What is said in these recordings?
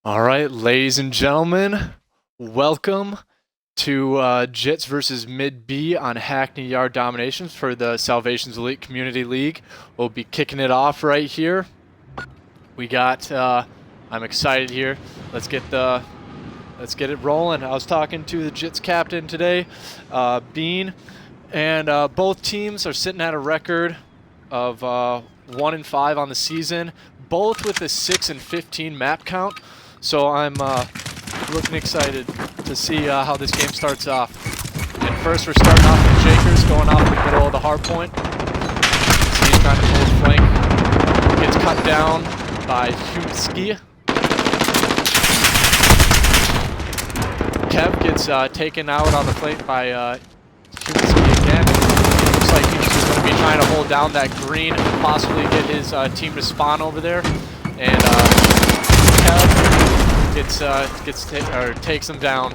All right, ladies and gentlemen, welcome to Jits versus Mid B on Hackney Yard Dominations for the Salvation's Elite Community League. We'll be kicking it off right here. We got, I'm excited here. Let's get it rolling. I was talking to the Jits captain today, Bean, and both teams are sitting at a record of 1-5 on the season, both with a 6-15 map count. So I'm looking excited to see how this game starts off. And first we're starting off with Jakers going off in the middle of the hard point. So he's trying to pull his flank. Gets cut down by Humski. Kev gets taken out on the flank by Humski again. Looks like he's just going to be trying to hold down that green and possibly get his team to spawn over there. And Kev takes them down,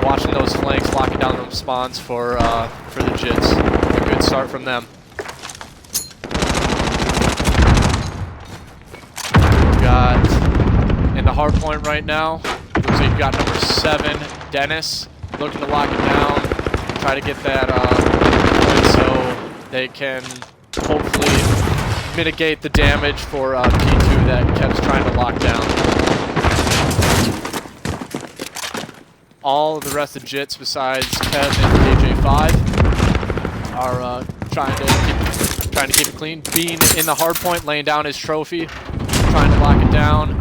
watching those flanks, locking down them spawns for the Jits. A good start from them. We got in the hard point right now. Looks like you got number 7, Dennis, looking to lock it down, try to get that point so they can hopefully mitigate the damage for P2 that Kev's trying to lock down. All of the rest of Jits besides Kev and KJ5 are trying to keep it clean. Bean in the hard point, laying down his trophy, trying to lock it down.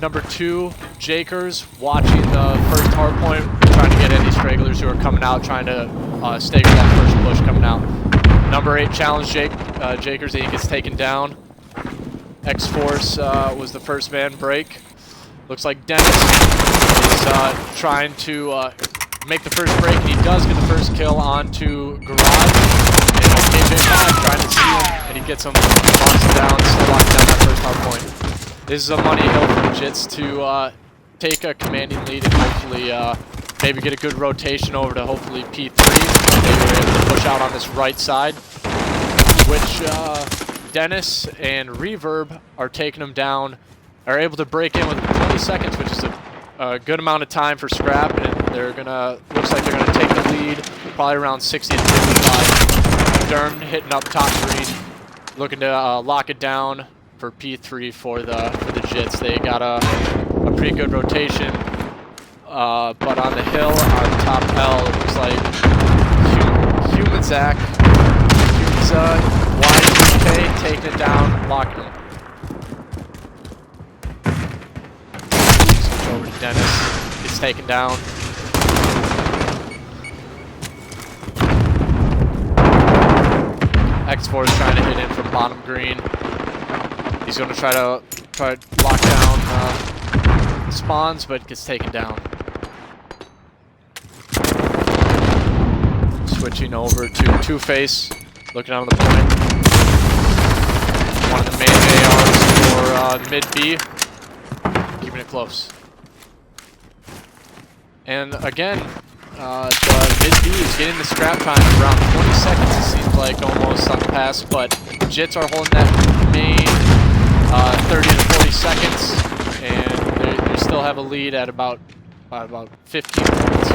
Number 2, Jakers, watching the first hard point, trying to get any stragglers who are coming out, trying to stay with that first push coming out. Number 8, challenge Jakers, and he gets taken down. X-Force was the first man break. Looks like Dennis is trying to make the first break, and he does get the first kill onto Garage. And KJ5 trying to see him, and he gets him, locks him down, still locking down that first hard point. This is a money hill for the Jits to take a commanding lead and hopefully maybe get a good rotation over to hopefully P3. They were able to push out on this right side, which Dennis and Reverb are taking them down. Are able to break in with 20 seconds, which is a good amount of time for scrap, and looks like they're gonna take the lead, probably around 60 to 55. Durham hitting up top green, looking to lock it down for P3 for the Jits. They got a pretty good rotation, but on the hill on top L, it looks like Human Zach, YK taking it down, locking him. Over to Dennis, gets taken down. X4 is trying to hit in from bottom green. He's going to try to lock down spawns, but gets taken down. Switching over to Two-Face, looking out of the point. One of the main ARs for mid B, keeping it close. And again, the mid-B is getting the scrap time around 20 seconds, it seems like, almost on the pass, but Jits are holding that main 30 to 40 seconds, and they still have a lead at about 15 minutes.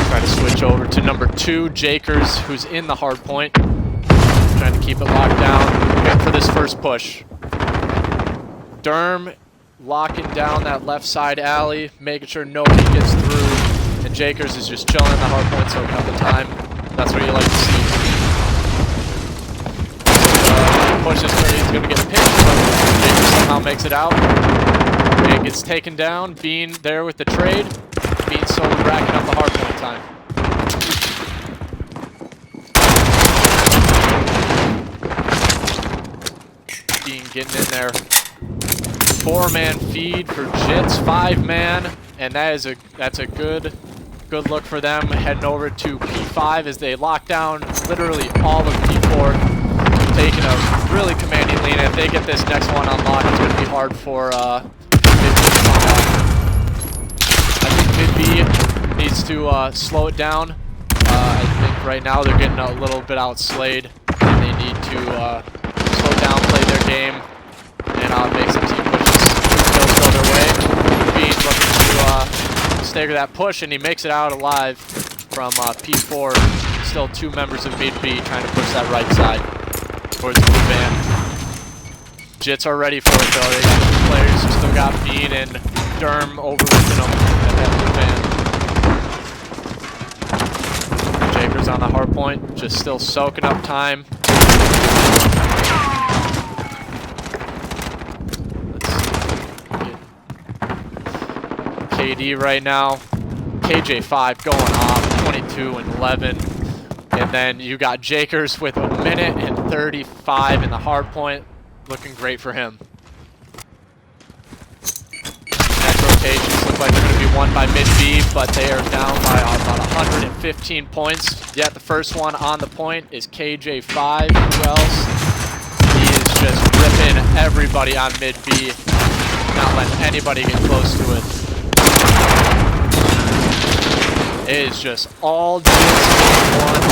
Try to switch over to number 2, Jakers, who's in the hard point, trying to keep it locked down, waiting for this first push. Durham locking down that left side alley, making sure nobody gets through, and Jakers is just chilling in the hard point, soaking up the time. That's what you like to see. Pushes where he's going to get pinched, but Jakers somehow makes it out. And gets taken down. Bean there with the trade. Bean slowly racking up the hard point time. Bean getting in there. 4-man feed for Jits, 5-man, and that's a good look for them, heading over to P5 as they lock down literally all of P4, taking a really commanding lead. And if they get this next one unlocked, it's going to be hard for mid-B to come out. I think mid-B needs to slow it down. I think right now they're getting a little bit outslayed, and they need to slow down, play their game, and make some team pushes. Kills go their way. Bean looking to stagger that push, and he makes it out alive from P4. Still 2 members of mid B trying to push that right side towards the blue van. Jits are ready for it though. They got 2 players. Still got Bean and Derm overlooking them at that blue van. Jakers on the hard point, just still soaking up time. KD right now. KJ5 going off, 22 and 11. And then you got Jakers with 1 minute and 35 in the hard point. Looking great for him. Next rotations look like they're going to be won by mid B, but they are down by about 115 points. Yet the first one on the point is KJ5. Who else? He is just ripping everybody on mid B, not letting anybody get close to it. It is just all Jits one.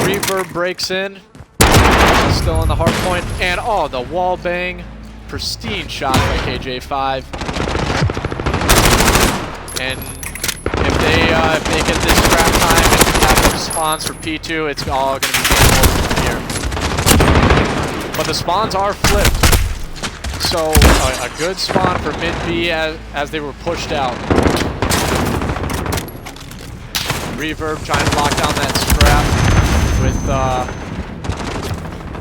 Reverb breaks in. Still on the hard point. And oh, the wall bang. Pristine shot by KJ5. And if they get this scrap time and have the spawns for P2, it's all going to be game over from here. But the spawns are flipped. So a good spawn for mid B as they were pushed out. Reverb trying to lock down that scrap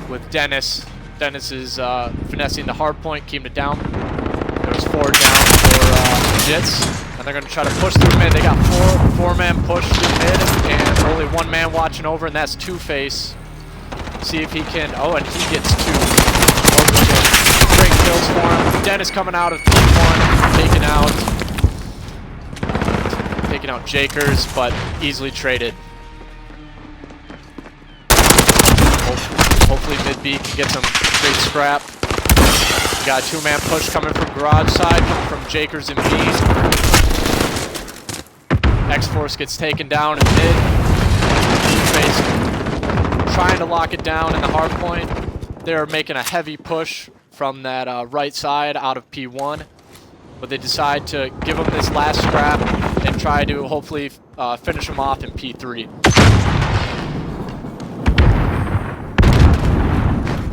with Dennis. Dennis is finessing the hard point, keeping it down. There was 4 down for Jits, and they're going to try to push through mid. They got 4-man push through mid, and only 1 man watching over, and that's Two-Face. See if he can. Oh, and he gets 2. Great kills for him. Dennis coming out of P1, taking out Jakers, but easily traded. Hopefully mid B can get some great scrap. We got a 2-man push coming from garage side, coming from Jakers and Bean. X-Force gets taken down in mid. Face trying to lock it down in the hard point. They're making a heavy push from that right side out of P1. But they decide to give them this last scrap and try to hopefully finish them off in P3.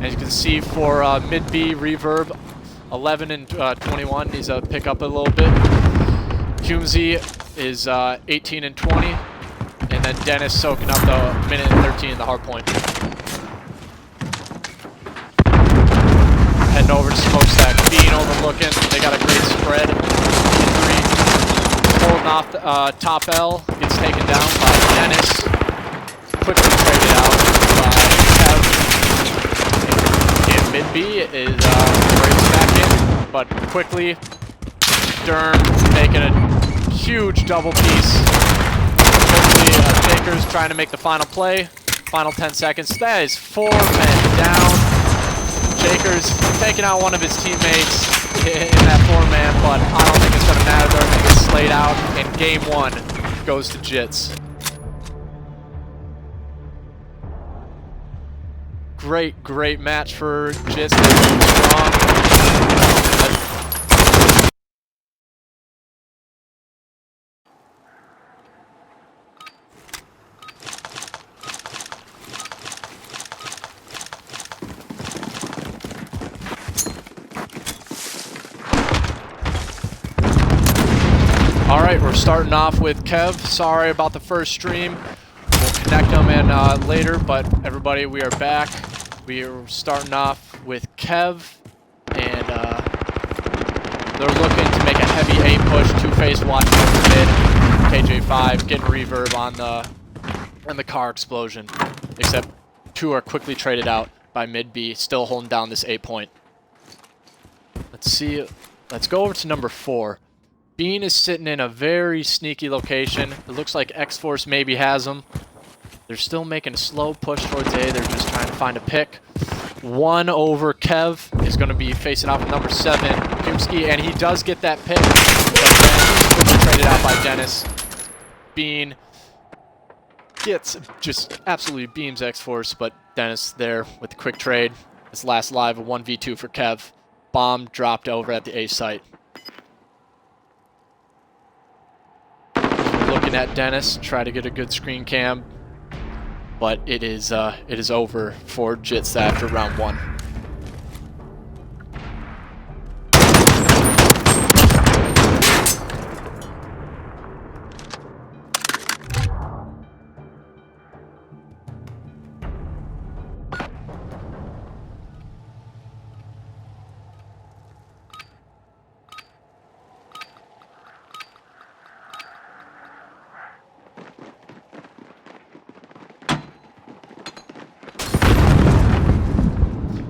As you can see for mid B, Reverb, 11 and 21 needs to pick up a little bit. Humsey is 18 and 20. And then Dennis soaking up the minute and 13 in the hard point. Heading over to smokestack. Bean overlooking. They got a great spread. Holding off the top L. Gets taken down by Dennis. Quickly traded out by Kev. And mid B is breaks back in. But quickly, Derm making a huge double piece. Hopefully, Jakers trying to make the final play. Final 10 seconds. That is 4 men down. Jakers taking out one of his teammates in that 4-man, but I don't think it's going to matter. They're going to get slayed out, and game 1 goes to Jits. Great match for Jits. Strong. Alright, we're starting off with Kev. Sorry about the first stream. We'll connect them in later, but everybody, we are back. We are starting off with Kev, and they're looking to make a heavy A push. Two-Face watching over mid. KJ5 getting reverb on the car explosion. Except 2 are quickly traded out by mid B, still holding down this 8-point. Let's see. Let's go over to number 4. Bean is sitting in a very sneaky location. It looks like X-Force maybe has him. They're still making a slow push towards A. They're just trying to find a pick. 1 over Kev is going to be facing off with number 7, Kumsky, and he does get that pick. But then traded out by Dennis. Bean gets just absolutely beams X-Force, but Dennis there with the quick trade. His last live, a 1v2 for Kev. bomb dropped over at the A site. We're looking at Dennis, try to get a good screen cam, but it is over for Jits after round 1.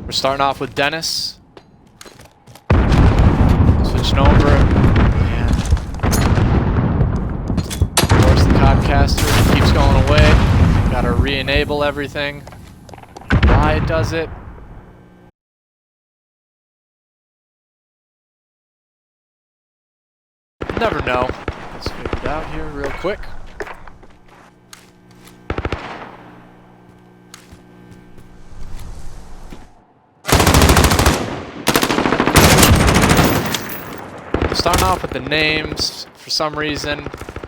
We're starting off with Dennis. Switching over. And of course the Codcaster keeps going away. Gotta re-enable everything. Why it does it? Never know. Let's figure it out here real quick. Starting off with the names, for some reason,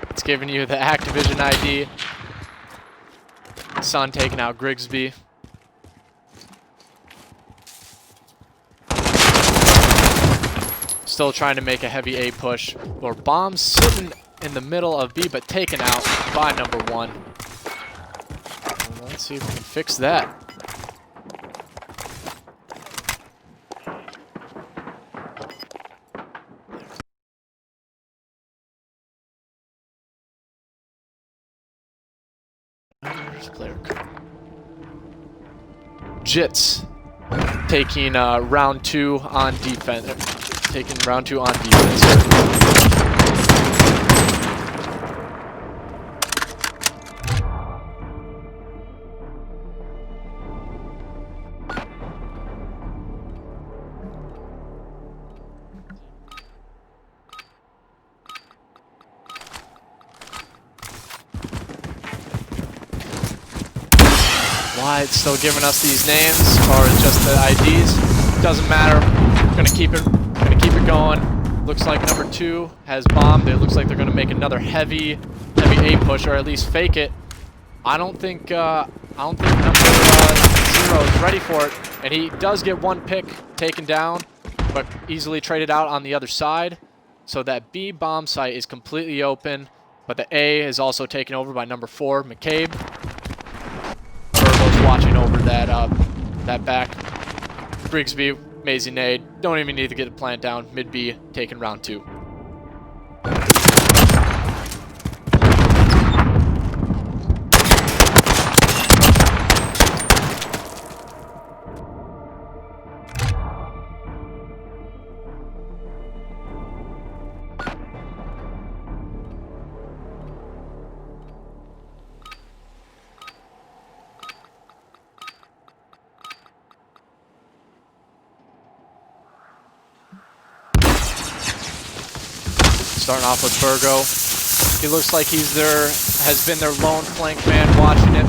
it's giving you the Activision ID. Sun taking out Grigsby. Still trying to make a heavy A push. Or bombs sitting in the middle of B, but taken out by number 1. Let's see if we can fix that. Player code. Jits taking round 2 on defense. Taking round 2 on defense. Why it's still giving us these names, or just the IDs, doesn't matter. Gonna keep it going. Looks like number 2 has bombed. It looks like they're gonna make another heavy A push, or at least fake it. I don't think number 0 is ready for it, and he does get 1 pick taken down, but easily traded out on the other side. So that B bomb site is completely open, but the A is also taken over by number 4, McCabe. Watching over that back. Grigsby, amazing nade. Don't even need to get the plant down. Mid B, taking round 2. Starting off with Virgo. He looks like has been their lone flank man watching it,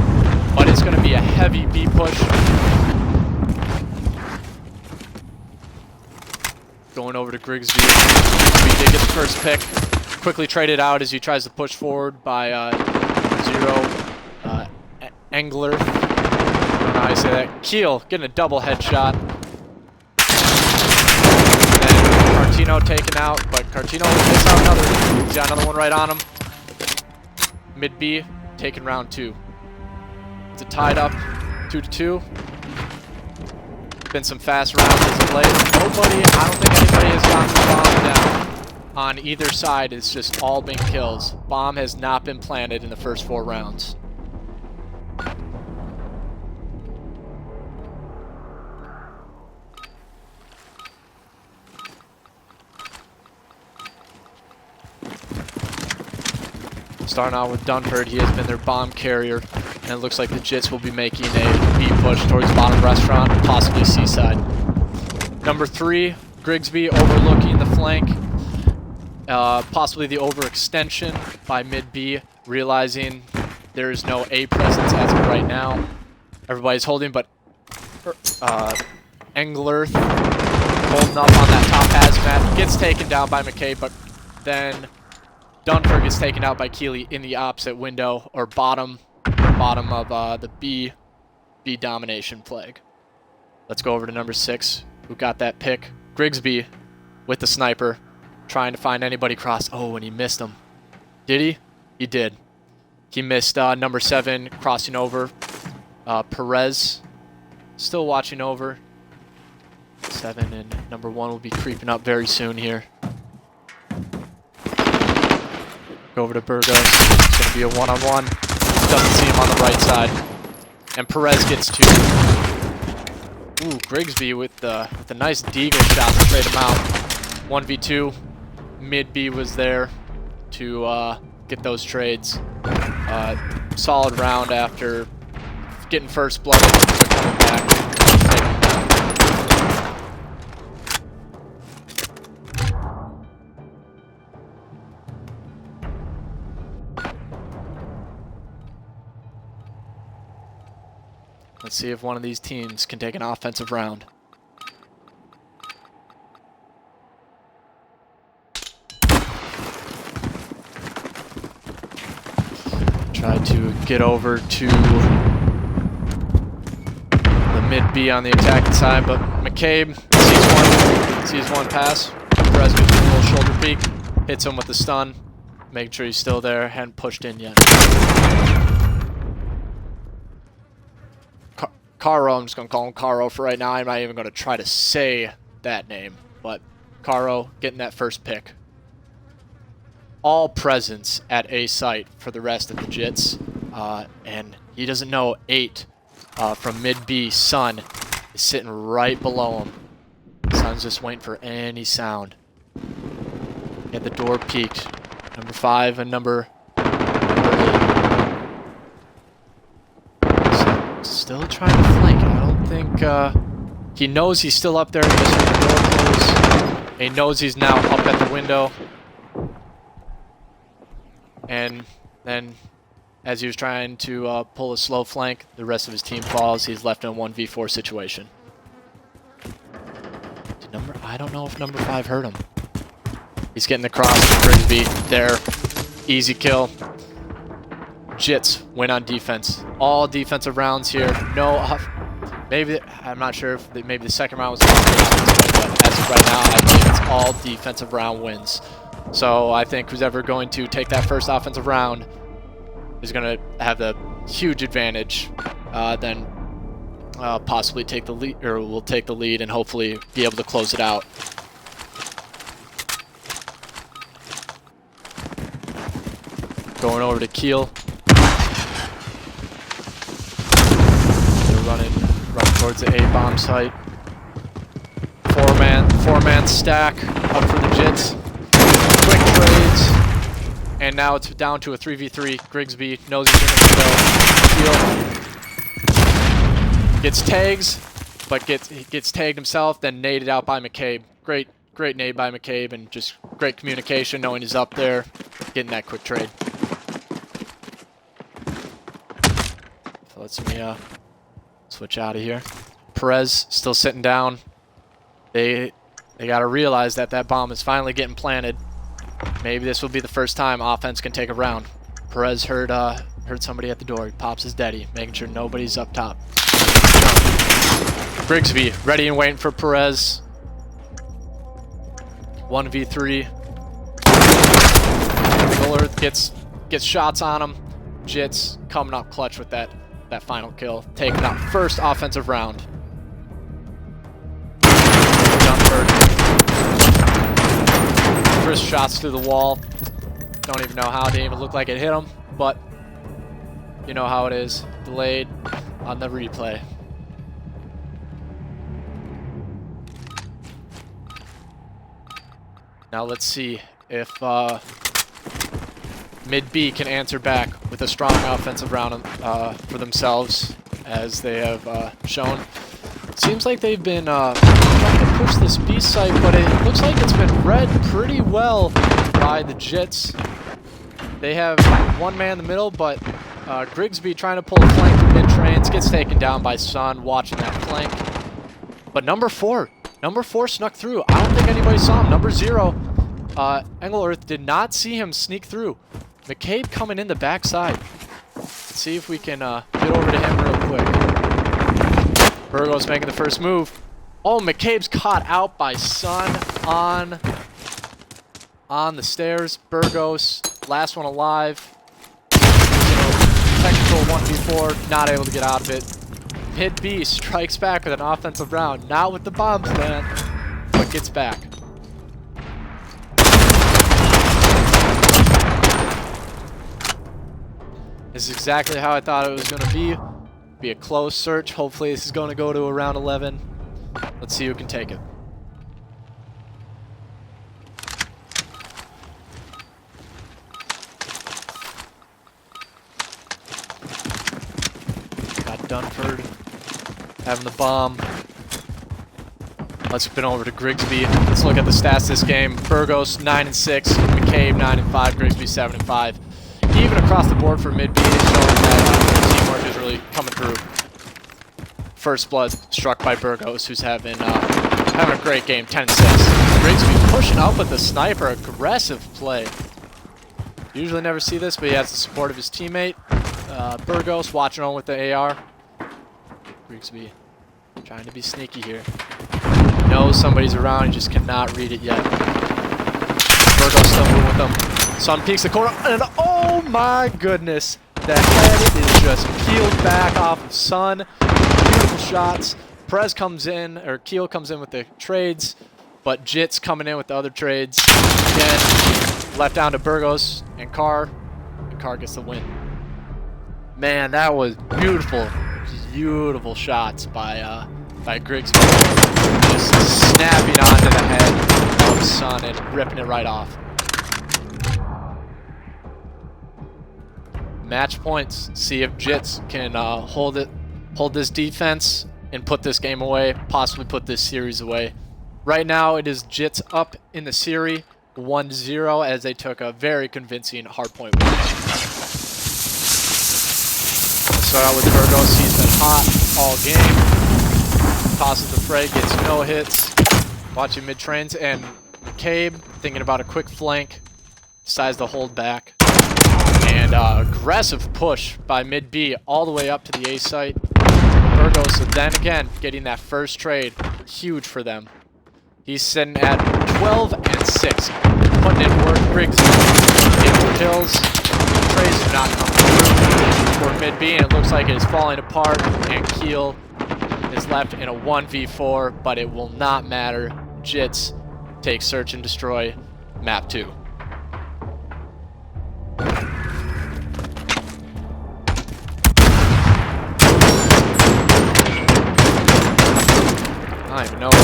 but it's going to be a heavy B push. Going over to Grigsby. Grigsby did get the first pick. Quickly traded out as he tries to push forward by 0 Engler. I don't know how you say that. Keel getting a double headshot. Cartino taken out, but Cartino takes out another. He's got another one right on him. Mid B, taking round 2. It's a tied up 2-2. Been some fast rounds as of late. I don't think anybody has gotten the bomb down on either side. It's just all been kills. Bomb has not been planted in the first 4 rounds. Starting out with Dunford, he has been their bomb carrier, and it looks like the Jits will be making a B push towards bottom restaurant, possibly seaside. Number 3, Grigsby overlooking the flank, possibly the overextension by mid B, realizing there is no A presence as of right now. Everybody's holding, but Englerth holding up on that top hazmat. Gets taken down by McCabe, but then Dunford gets taken out by Keeley in the opposite window, or bottom of the B domination flag. Let's go over to number 6, who got that pick. Grigsby with the sniper, trying to find anybody cross. Oh, and he missed him. Did he? He did. He missed number 7 crossing over. Perez still watching over. 7 and number 1 will be creeping up very soon here. Go over to Burgos. It's going to be a one-on-one. Doesn't see him on the right side. And Perez gets 2. Ooh, Grigsby with the nice deagle shot to trade him out. 1v2. Mid B was there to get those trades. Solid round after getting first blood. Coming back. Taking him down. Let's see if one of these teams can take an offensive round. Try to get over to the mid B on the attacking side, but McCabe sees one pass. Perez gives him a little shoulder peek, hits him with the stun, making sure he's still there, hadn't pushed in yet. Caro, I'm just going to call him Caro for right now. I'm not even going to try to say that name, but Caro getting that first pick. All presence at A site for the rest of the Jits, and he doesn't know 8 from mid B. Sun is sitting right below him. Sun's just waiting for any sound. Get the door peeked. Number 5 and number 8. Still trying to flank. I don't think he knows he's still up there. Just with the door closed. He knows he's now up at the window. And then, as he was trying to pull a slow flank, the rest of his team falls. He's left in a 1v4 situation. I don't know if number 5 hurt him. He's getting the cross to Grigsby. There. Easy kill. Jits win on defense. All defensive rounds here. No off. Maybe, I'm not sure if maybe the second round was offensive, but as of right now, I believe it's all defensive round wins. So I think who's ever going to take that first offensive round is going to have the huge advantage. Then possibly take the lead, or will take the lead and hopefully be able to close it out. Going over to Kiel. They're running towards the A bomb site. Four-man stack up for the Jits. Quick trades, and now it's down to a 3v3. Grigsby knows he's in the kill. Gets tags, but gets tagged himself, then naded out by McCabe. Great nade by McCabe, and just great communication, knowing he's up there, getting that quick trade. So lets me switch out of here. Perez still sitting down. They got to realize that bomb is finally getting planted. Maybe this will be the first time offense can take a round. Perez heard somebody at the door. He pops his daddy, making sure nobody's up top. Grigsby ready and waiting for Perez. 1v3. Bullard gets shots on him. Jits coming up clutch with that final kill, taking that first offensive round. First shots through the wall. Don't even know how. Didn't even look like it hit him, but you know how it is. Delayed on the replay. Now let's see if mid B can answer back with a strong offensive round for themselves, as they have shown. Seems like they've been trying to push this B site, but it looks like it's been read pretty well by the Jits. They have one man in the middle, but Grigsby trying to pull a flank from mid-trains, gets taken down by Sun, watching that flank. But number 4 Number 4 snuck through. I don't think anybody saw him. Number 0, Angle Earth did not see him sneak through. McCabe coming in the backside. Let's see if we can get over to him real quick. Burgos making the first move. Oh, McCabe's caught out by Sun on the stairs. Burgos, last one alive. Technical 1v4, not able to get out of it. Mid B strikes back with an offensive round, not with the bomb plant, but gets back. This is exactly how I thought it was going to be. Be a close search. Hopefully this is going to go to around 11. Let's see who can take it. Got Dunford having the bomb. Let's spin over to Grigsby. Let's look at the stats this game. Burgos 9-6, McCabe 9-5, Grigsby 7-5. Even across the board for mid B, showing that teamwork is really coming through. First blood struck by Burgos, who's having a great game, 10-6. Grigsby pushing up with the sniper, aggressive play. Usually never see this, but he has the support of his teammate. Burgos watching on with the AR. Grigsby trying to be sneaky here. He knows somebody's around, he just cannot read it yet. Burgos still moving with them. Sun peeks the corner, and oh my goodness, the head is just peeled back off of Sun. Beautiful shots. Perez comes in, or Keel comes in with the trades, but Jits coming in with the other trades. Again, left down to Burgos and Carr gets the win. Man, that was beautiful, beautiful shots by Grigsby. Just snapping onto the head of Sun and ripping it right off. Match points. See if Jits can hold this defense and put this game away, possibly put this series away. Right now, it is Jits up in the series, 1-0, as they took a very convincing hardpoint win. Let's start out with Burgos. He's been hot all game. Tosses the fray, gets no hits. Watching mid-trains, and McCabe thinking about a quick flank, decides to hold back. And aggressive push by mid B all the way up to the A site. Burgos then again getting that first trade, huge for them. He's sitting at 12-6, putting in work. Grigsby getting kills. Trades do not come through for mid B, and it looks like it is falling apart. And Keel is left in a 1v4, but it will not matter. Jits take search and destroy map 2. I don't even know what the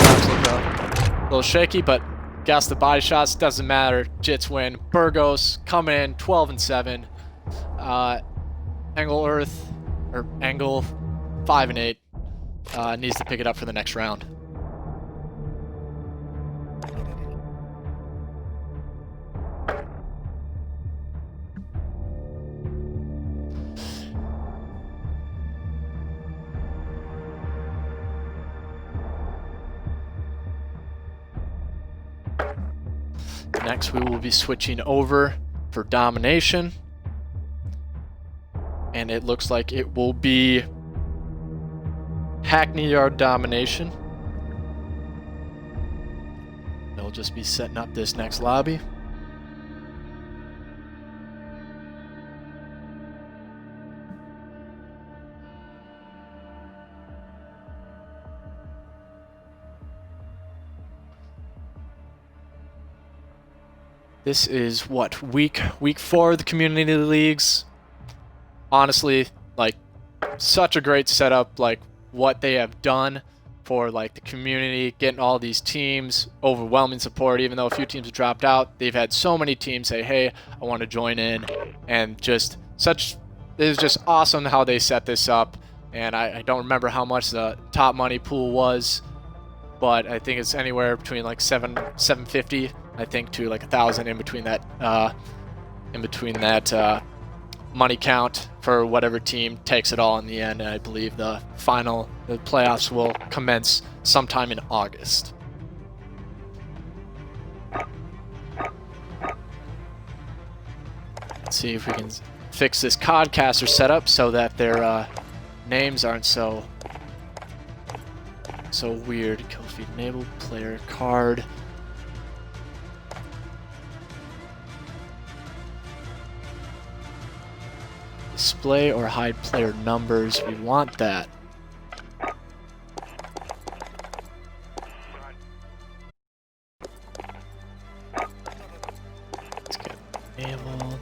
shots look a little shaky, but guess the body shots, doesn't matter. Jits win. Burgos coming in 12-7. Angle Earth, or Angle 5-8, needs to pick it up for the next round. Next, we will be switching over for domination. And it looks like it will be Hackney Yard domination. They'll just be setting up this next lobby. This is what, week 4 of the community leagues. Honestly, like, such a great setup, like what they have done for like the community, getting all these teams, overwhelming support. Even though a few teams have dropped out, they've had so many teams say, hey, I want to join in, and just it is just awesome how they set this up. And I don't remember how much the top money pool was, but I think it's anywhere between like $750, I think, to like $1,000 in between that money count for whatever team takes it all in the end. And I believe the playoffs will commence sometime in August. Let's see if we can fix this Codcaster setup so that their names aren't so weird. Kill feed enable player card. Display or hide player numbers. We want that. Let's get enabled.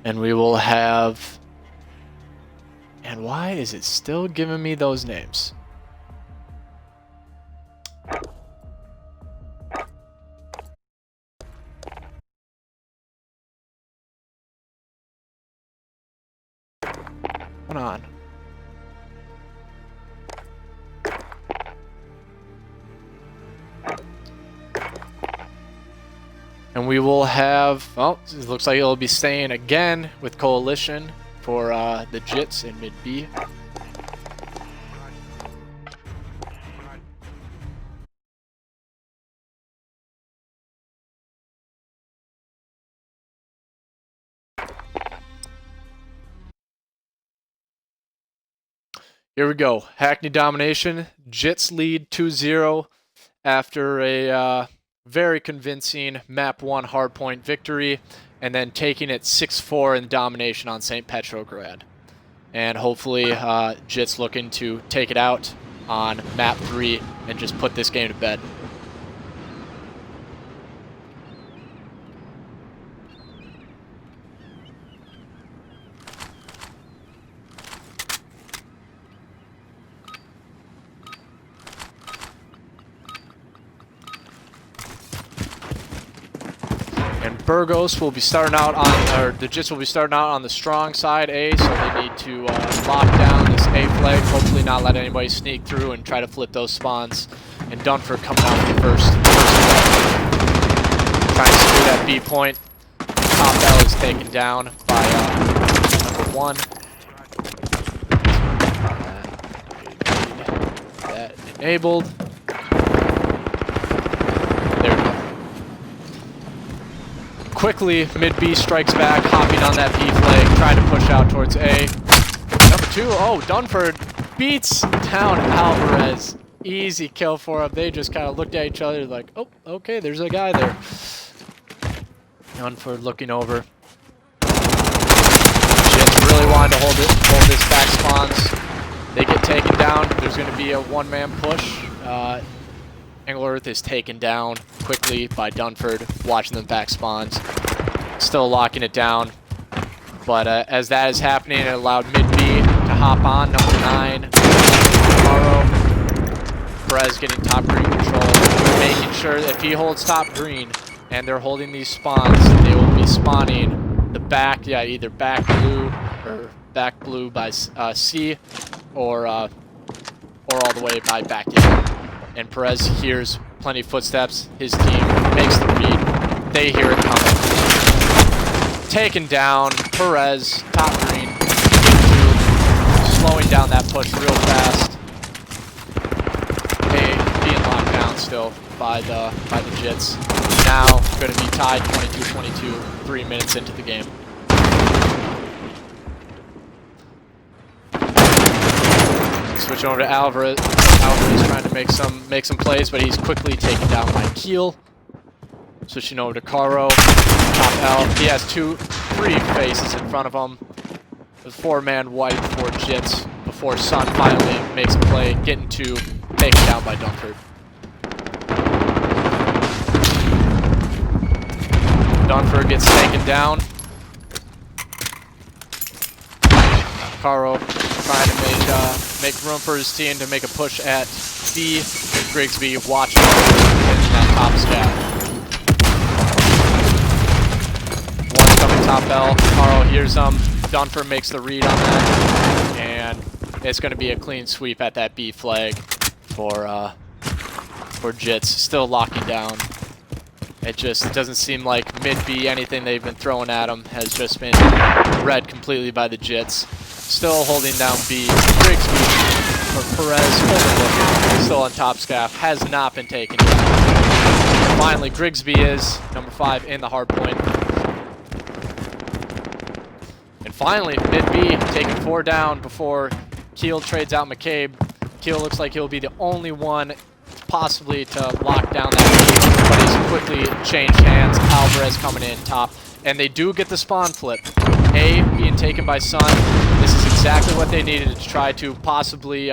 And we will have... And why is it still giving me those names? What's going on? And we will have, well, it looks like it'll be staying again with Coalition for the Jits in mid B. Here we go. Hackney domination. Jits lead 2-0 after a very convincing map 1 hardpoint victory, and then taking it 6-4 in domination on St. Petrograd. And hopefully Jits looking to take it out on map 3 and just put this game to bed. And Burgos will be starting out on, or the Jits will be starting out on the strong side A, so they need to lock down this A flag, hopefully not let anybody sneak through and try to flip those spawns. And Dunford coming out with the first trying to secure that B point. Top L is taken down by number 1. That enabled. There we go. Quickly, mid-B strikes back, hopping on that B flag, trying to push out towards A. Number 2, oh, Dunford beats down Alvarez. Easy kill for him. They just kind of looked at each other like, oh, okay, there's a guy there. Dunford looking over. Jits really wanted to hold this back spawns. They get taken down. There's going to be a one-man push. Engleworth is taken down quickly by Dunford, watching them back spawns. Still locking it down. But as that is happening, it allowed mid-B to hop on. Number 9, Morrow. Perez getting top green control, making sure that if he holds top green and they're holding these spawns, they will be spawning the back, either back blue by C or all the way by back yellow. And Perez hears plenty of footsteps. His team makes the read. They hear it coming. Taken down. Perez, top green. Slowing down that push real fast. Being locked down still by the Jits. Now going to be tied 22-22, 3 minutes into the game. Switch over to Alvarez. Alvarez trying to make some plays, but he's quickly taken down by Keel. Switching over to Caro. Top L. He has 3 faces in front of him. The 4-man white for Jits. before Sun finally makes a play, getting to taken down by Dunford. Dunford gets taken down. Caro trying to make room for his team to make a push at B. Grigsby watching in that top scav. One coming top L. Caro hears him. Dunford makes the read on that, and it's going to be a clean sweep at that B flag for Jits. Still locking down. It just doesn't seem like mid B, anything they've been throwing at him has just been read completely by the Jits. Still holding down B. Grigsby or Perez overlooking, still on top scaff, has not been taken down. Finally, Grigsby is number 5 in the hard point. And finally, mid B taking 4 down before Keel trades out McCabe. Keel looks like he'll be the only one possibly to lock down that B, but he's quickly changed hands. Alvarez coming in top, and they do get the spawn flip. A being taken by Sun. This is exactly what they needed to try to possibly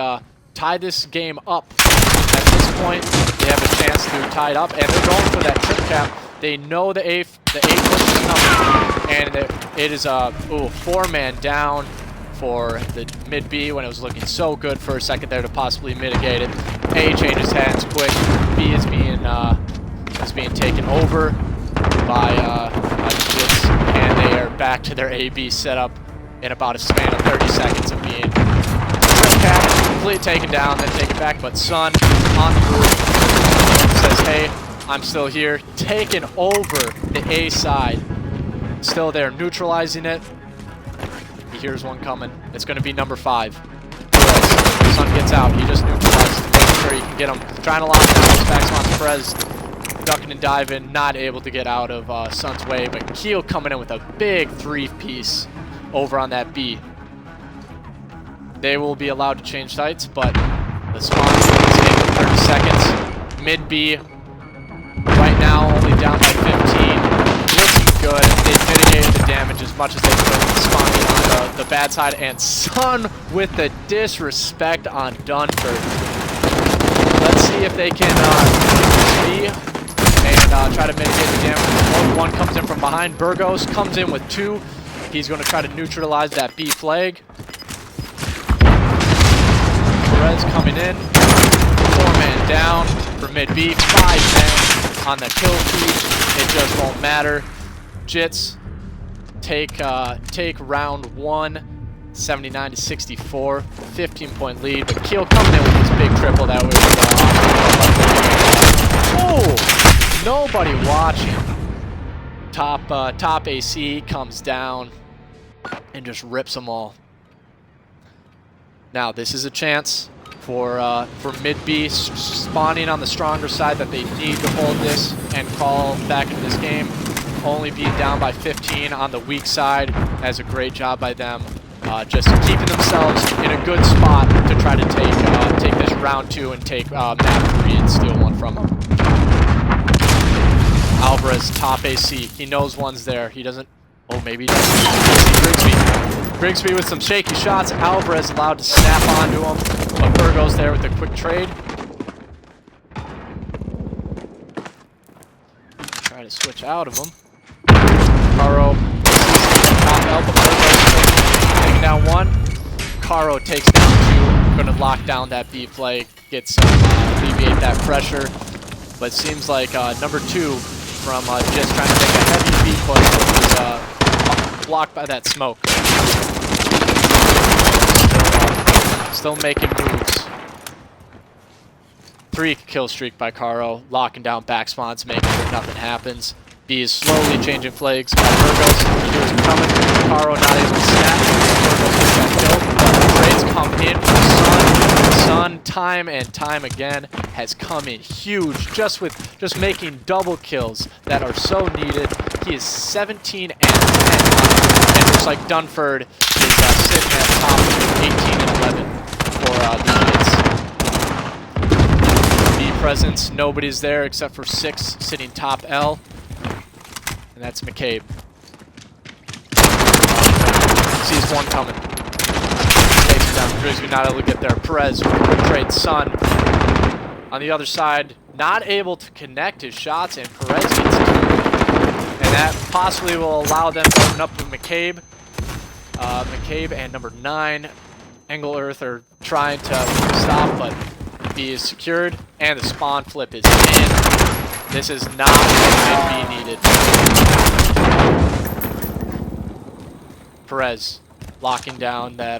tie this game up. At this point, they have a chance to tie it up, and they're going for that trip cap. They know the A push is coming, and it is a 4-man down for the mid B when it was looking so good for a second there to possibly mitigate it. A changes hands quick. B is being taken over by the Jits, and they are back to their AB setup in about a span of 30 seconds of being completely taken down, then taken back. But Sun on the roof says, "Hey, I'm still here," taking over the A side. Still there, neutralizing it. He hears one coming. It's going to be number 5. Perez. Sun gets out. He just neutralizes to make sure he can get him. Trying to lock down his back spots. Perez ducking and diving, not able to get out of Sun's way. But Keel coming in with a big 3-piece over on that B. They will be allowed to change sites, but the spawn is in 30 seconds. Mid B right now only down by 15. Looking good. They mitigated the damage as much as they could, spawning on the bad side, and Sun with the disrespect on Dunford. Let's see if they can B and try to mitigate the damage. One comes in from behind. Burgos comes in with 2. He's going to try to neutralize that B flag. Perez coming in. 4-man down for mid B. 5 men on the kill feed. It just won't matter. Jits take round 1, 79-64, 15-point lead. But Keel coming in with his big triple that was oh, nobody watching. Top AC comes down and just rips them all. Now this is a chance for mid B spawning on the stronger side that they need to hold this and crawl back into this game. Only being down by 15 on the weak side. That's a great job by them, just keeping themselves in a good spot to try to take this round 2 and take map 3 and steal one from them. Alvarez top AC. He knows one's there. He doesn't. Oh, maybe he doesn't. Grigsby with some shaky shots. Alvarez allowed to snap onto him. But Burgos there with a quick trade. Try to switch out of him. Caro top elbow. Taking down 1. Caro takes down 2. Gonna lock down that B flag. Get some alleviate that pressure. But seems like number 2 from just trying to make a heavy B push was blocked by that smoke. Still making moves. 3 kill streak by Caro, locking down back spawns, making sure nothing happens. B is slowly changing flags by Burgos. He was coming. Caro not able to snap. Burgos gets that kill. Trades come in from Sun. Sun, time and time again, has come in huge, just making double kills that are so needed. He is 17 and 10, and looks like Dunford is sitting at top of 18 and 11 for the Jits. B presence, nobody's there except for 6 sitting top L. And that's McCabe. Sees one coming. Takes down. Grigsby not able to get there. Perez trades Sun. On the other side, not able to connect his shots, and Perez gets 2. And that possibly will allow them to open up with McCabe. McCabe and number 9, Engelirth, are trying to stop, but B is secured, and the spawn flip is in. This is not what mid B needed. Perez locking down that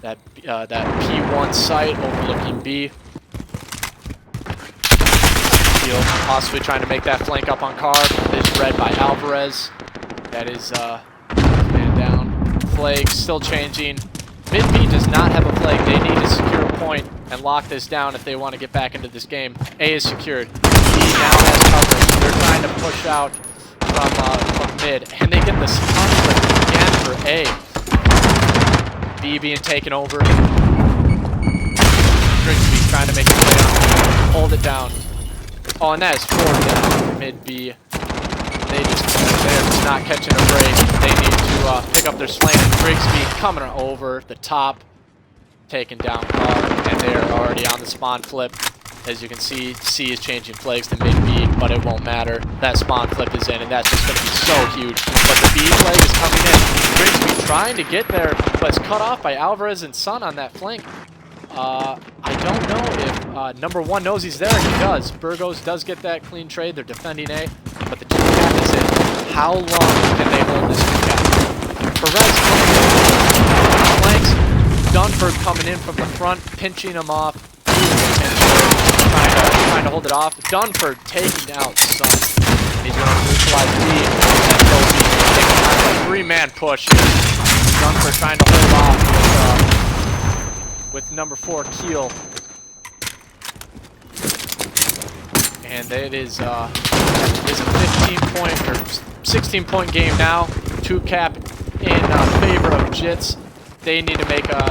P1 site overlooking B. Field possibly trying to make that flank up on Carb. Is read by Alvarez. That is man down. Flag still changing. Mid B does not have a flag. They need to secure a point and lock this down if they want to get back into this game. A is secured. B now has coverage. They're trying to push out from mid, and they get the conflict again for A. B being taken over. Grigsby trying to make it play on. Hold it down. Oh, and that is 4 down. Mid B. They're just not catching a break. They need to pick up their slant. Grigsby coming over the top, taking down Carr, and they're already on the spawn flip. As you can see, C is changing flags to mid B, but it won't matter. That spawn flip is in, and that's just going to be so huge. But the B flag is coming in. Grigsby trying to get there, but it's cut off by Alvarez and Sun on that flank. I don't know if number 1 knows he's there. He does. Burgos does get that clean trade. They're defending A, but the 2-cap is in. How long can they hold this 2-cap? Perez coming in. Flanks. Dunford coming in from the front, pinching him off. Trying to hold it off. Dunford taking out Sun. He's going to neutralize B. And they'll be taking out a 3-man push. Dunford trying to hold off with number 4 Keel. And it is a 15-point or 16-point game now. 2-cap in favor of Jits. They need to make a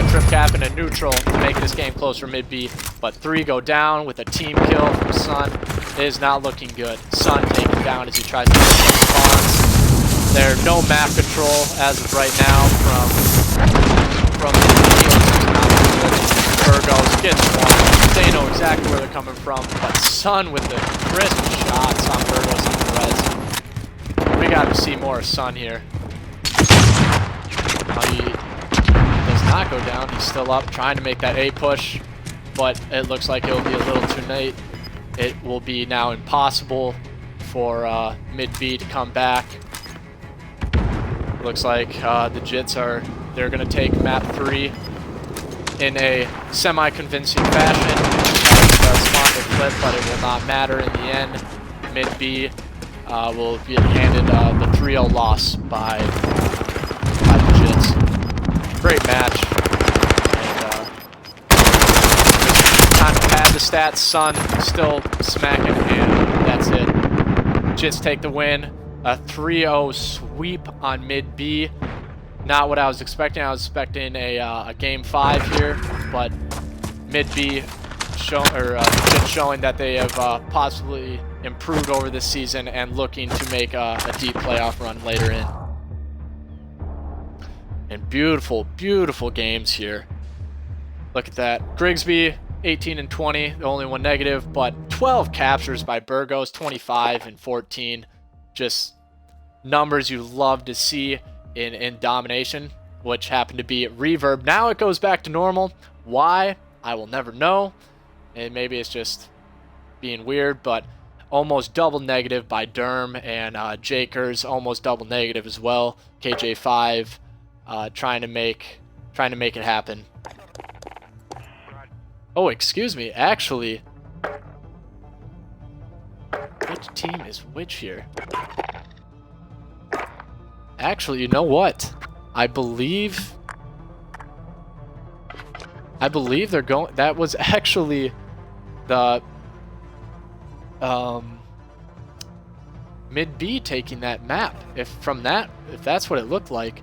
trip cap and a neutral to make this game close for mid B. But 3 go down with a team kill from Sun. It is not looking good. Sun taken down as he tries to get spawns. There's no map control as of right now from the Burgos gets 1. They know exactly where they're coming from, but Sun with the crisp shots on Burgos and Perez. We got to see more of Sun here. He does not go down. He's still up, trying to make that A push, but it looks like it will be a little too late. It will be now impossible for mid B to come back. Looks like the Jits they're going to take map 3 in a semi-convincing fashion. Spawn will flip, but it will not matter in the end. Mid B will be handed the 3-0 loss by the Jits. Great match. And time to pad the stats. Sun still smacking, and that's it. Jits take the win. A 3-0 sweep on mid B. Not what I was expecting. I was expecting a game 5 here, but mid B showing that they have possibly improved over this season and looking to make a deep playoff run later in. And beautiful, beautiful games here. Look at that. Grigsby, 18 and 20, the only one negative, but 12 captures by Burgos, 25 and 14. Just numbers you love to see in domination, which happened to be reverb. Now it goes back to normal. Why? I will never know. And maybe it's just being weird, but almost double negative by Derm, and Jakers almost double negative as well. KJ5 trying to make it happen. Oh, excuse me. Actually, which team is which here? Actually, you know what? I believe they're going. That was actually the mid B taking that map. If that's what it looked like,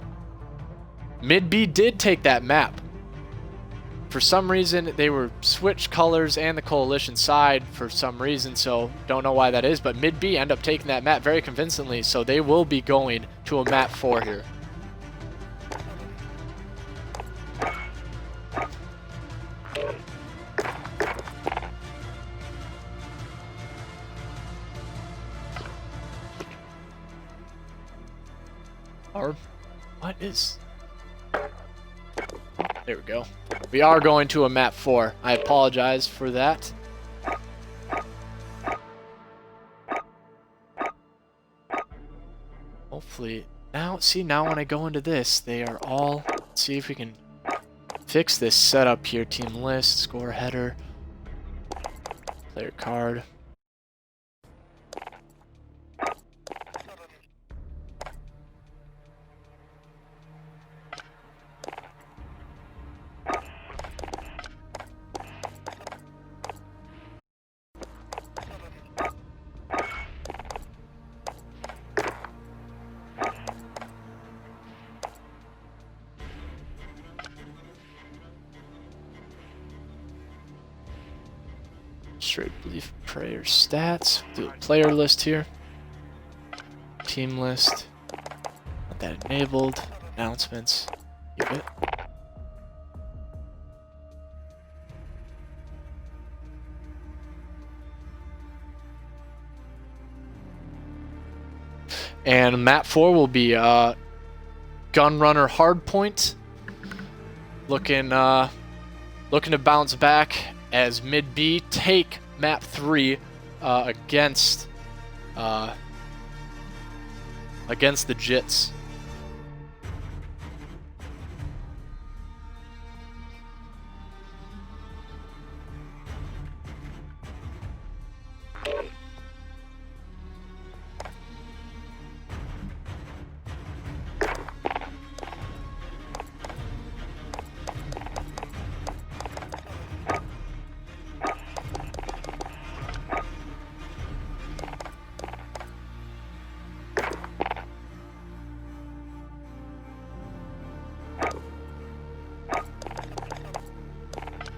mid B did take that map. For some reason, they were switched colors and the coalition side for some reason, so don't know why that is, but mid B end up taking that map very convincingly, so they will be going to a map 4 here. Or what is... There we go. We are going to a map 4. I apologize for that. Hopefully... Now, see, now when I go into this, they are all... Let's see if we can fix this setup here. Team list, score header, player card. Straight belief prayer stats. Do a player list here. Team list. Got that enabled. Announcements. Keep it. And map 4 will be Gunrunner Hardpoint. Looking to bounce back as mid B take map 3 against the Jits.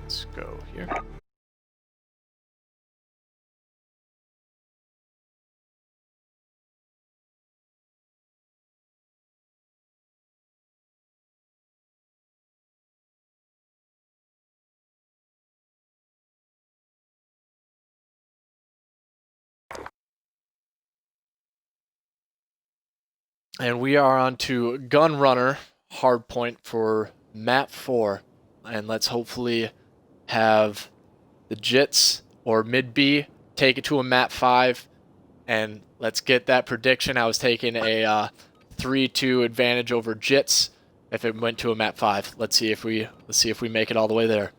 Let's go here. And we are on to Gunrunner Hardpoint for map 4. And let's hopefully have the Jits or mid B take it to a map 5. And let's get that prediction. I was taking a 3-2 advantage over Jits if it went to a map 5. Let's see if we make it all the way there.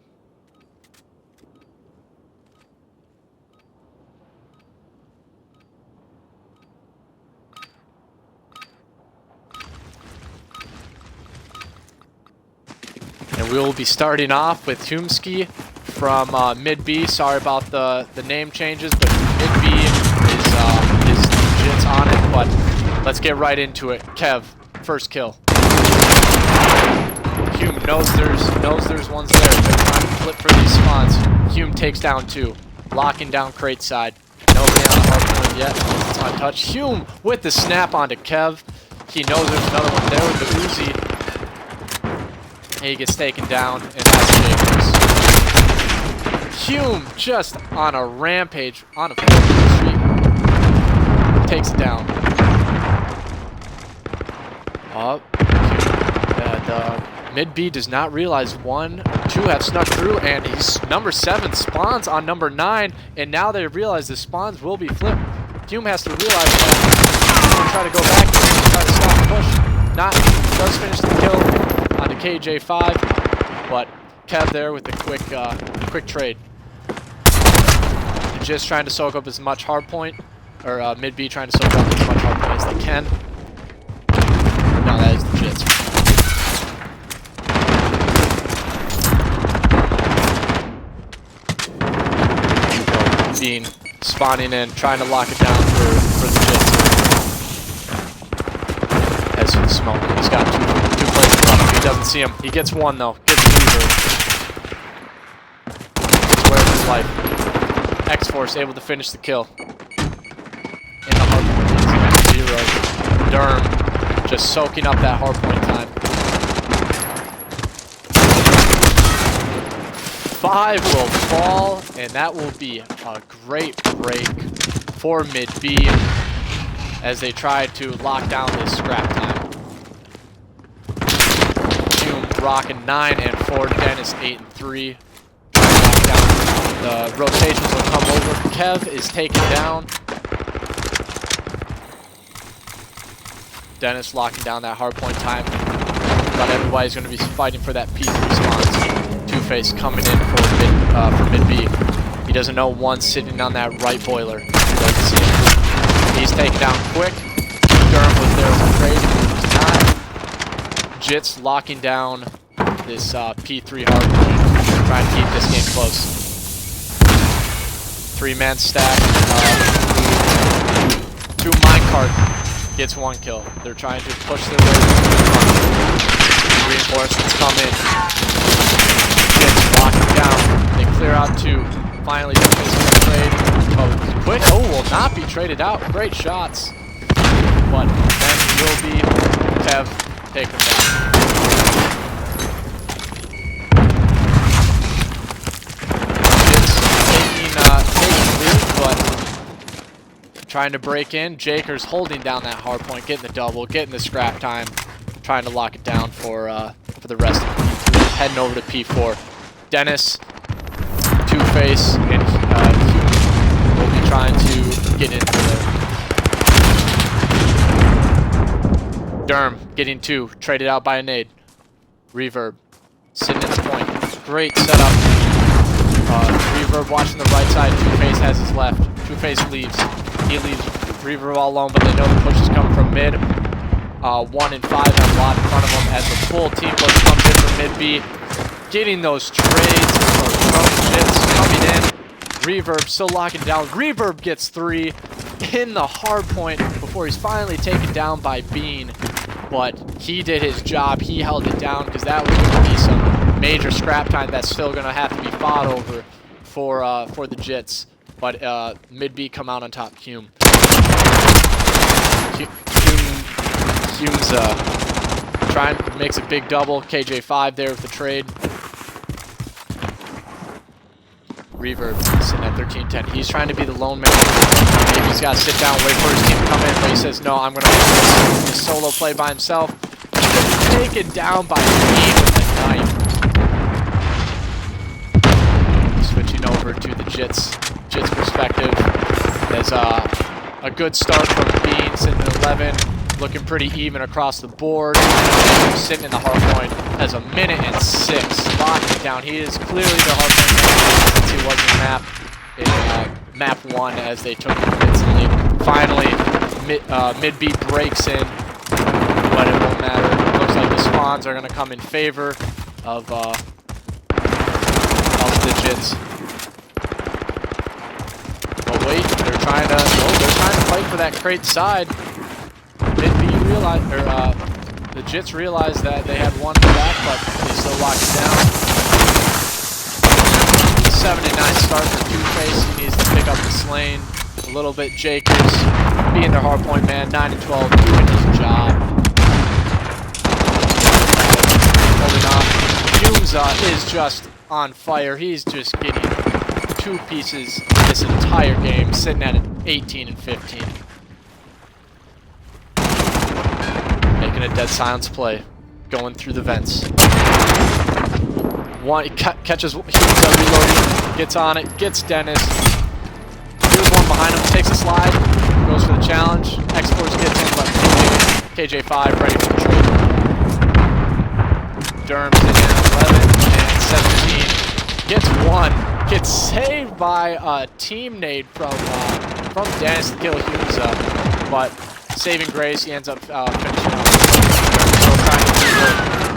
And we will be starting off with Humski from mid B. Sorry about the name changes, but mid B is Jits on it. But let's get right into it. Kev, first kill. Hume knows there's ones there. They're trying to flip for these spawns. Hume takes down 2, locking down crate side. Nobody on the hard point yet. It's untouched. Hume with the snap onto Kev. He knows there's another one there with the Uzi. He gets taken down and has Jacobs. Hume just on a rampage on a street. Takes it down. Up. And mid B does not realize 1, 2 have snuck through, and he's number 7 spawns on number 9, and now they realize the spawns will be flipped. Hume has to realize that. Try to go back, try to stop the push. Not does finish the kill onto KJ5, but Kev there with the quick trade. They're just trying to soak up as much hardpoint, or mid B trying to soak up as much hardpoint as they can. Now that is the Jits. Bean spawning in, trying to lock it down for the Jits. As for the smoke, he's got two players in front of him. He doesn't see him. He gets 1 though. Gets the leader. Squares his life. X-Force able to finish the kill. In the hardpoint, 0. Durham just soaking up that hardpoint time. 5 will fall, and that will be a great break for mid B as they try to lock down this scrap time. rocking 9 and 4. Dennis 8 and 3. Lock down. The rotations will come over. Kev is taken down. Dennis locking down that hardpoint time. But everybody's going to be fighting for that P3 response. Two-Face coming in for mid B. He doesn't know one's sitting on that right boiler. He doesn't see him. He's taken down quick. Durham was there with the trade. He was not. Jits locking down this P3 hardpoint. Trying to keep this game close. 3-man stack. 2 minecart. Gets 1 kill. They're trying to push their way through. Reinforcements come in. Jits locking down. They clear out 2. Finally, the trade. Oh, quick. Oh, will not be traded out. Great shots. But then will be Kev take them down. Jits taking lead, but trying to break in. Jaker's holding down that hard point, getting the double, getting the scrap time, trying to lock it down for the rest of the P3. Heading over to P4. Dennis, Two-Face, and Hugh will be trying to get into there. Durham getting 2, traded out by a nade. Reverb sitting at the point. Great setup. Reverb watching the right side. Two-Face has his left. Two-Face leaves. He leaves Reverb all alone, but they know the push is coming from mid. 1 and 5 have a lot in front of them as the full team push comes in from mid B. Getting those trades from Jits coming in. Reverb still locking down. Reverb gets 3 in the hard point before he's finally taken down by Bean. But he did his job. He held it down because that was going to be some major scrap time that's still going to have to be fought over for the Jits. But mid B come out on top. Hume. Hume's makes a big double. KJ5 there with the trade. Reverb sitting at 13-10. He's trying to be the lone man. Maybe he's got to sit down, wait for his team to come in, but he says, no, I'm going to make this solo play by himself. Taken down by Bean with the knife. Switching over to the Jits perspective. There's a good start from Bean, sitting at 11. Looking pretty even across the board. Sitting in the hard point as 1 minute and 6. Locking down. He is clearly the hard point since he was in map 1 as they took him instantly. Finally, mid B breaks in, but it won't matter. Looks like the spawns are going to come in favor of the Jits. But wait, they're trying to fight for that crate side. Mid B realized, or the Jits realized that they had one back, but they still locked it down. 7 and 9 start for Two-Face. He needs to pick up the Slain a little bit. Jakers being their hardpoint man. 9 and 12 doing his job. Holding off. Humes is just on fire. He's just getting 2 pieces this entire game, sitting at an 18 and 15. Making a dead silence play, going through the vents. One catches Hughes reloading, gets on it, gets Dennis. Here's one behind him, takes a slide, goes for the challenge. X-Force gets him, but KJ5 ready for the trade. Durham's in at 11 and 17. Gets 1. Gets saved by a team nade from Dennis to kill Hughes, but saving grace, he ends up finishing up.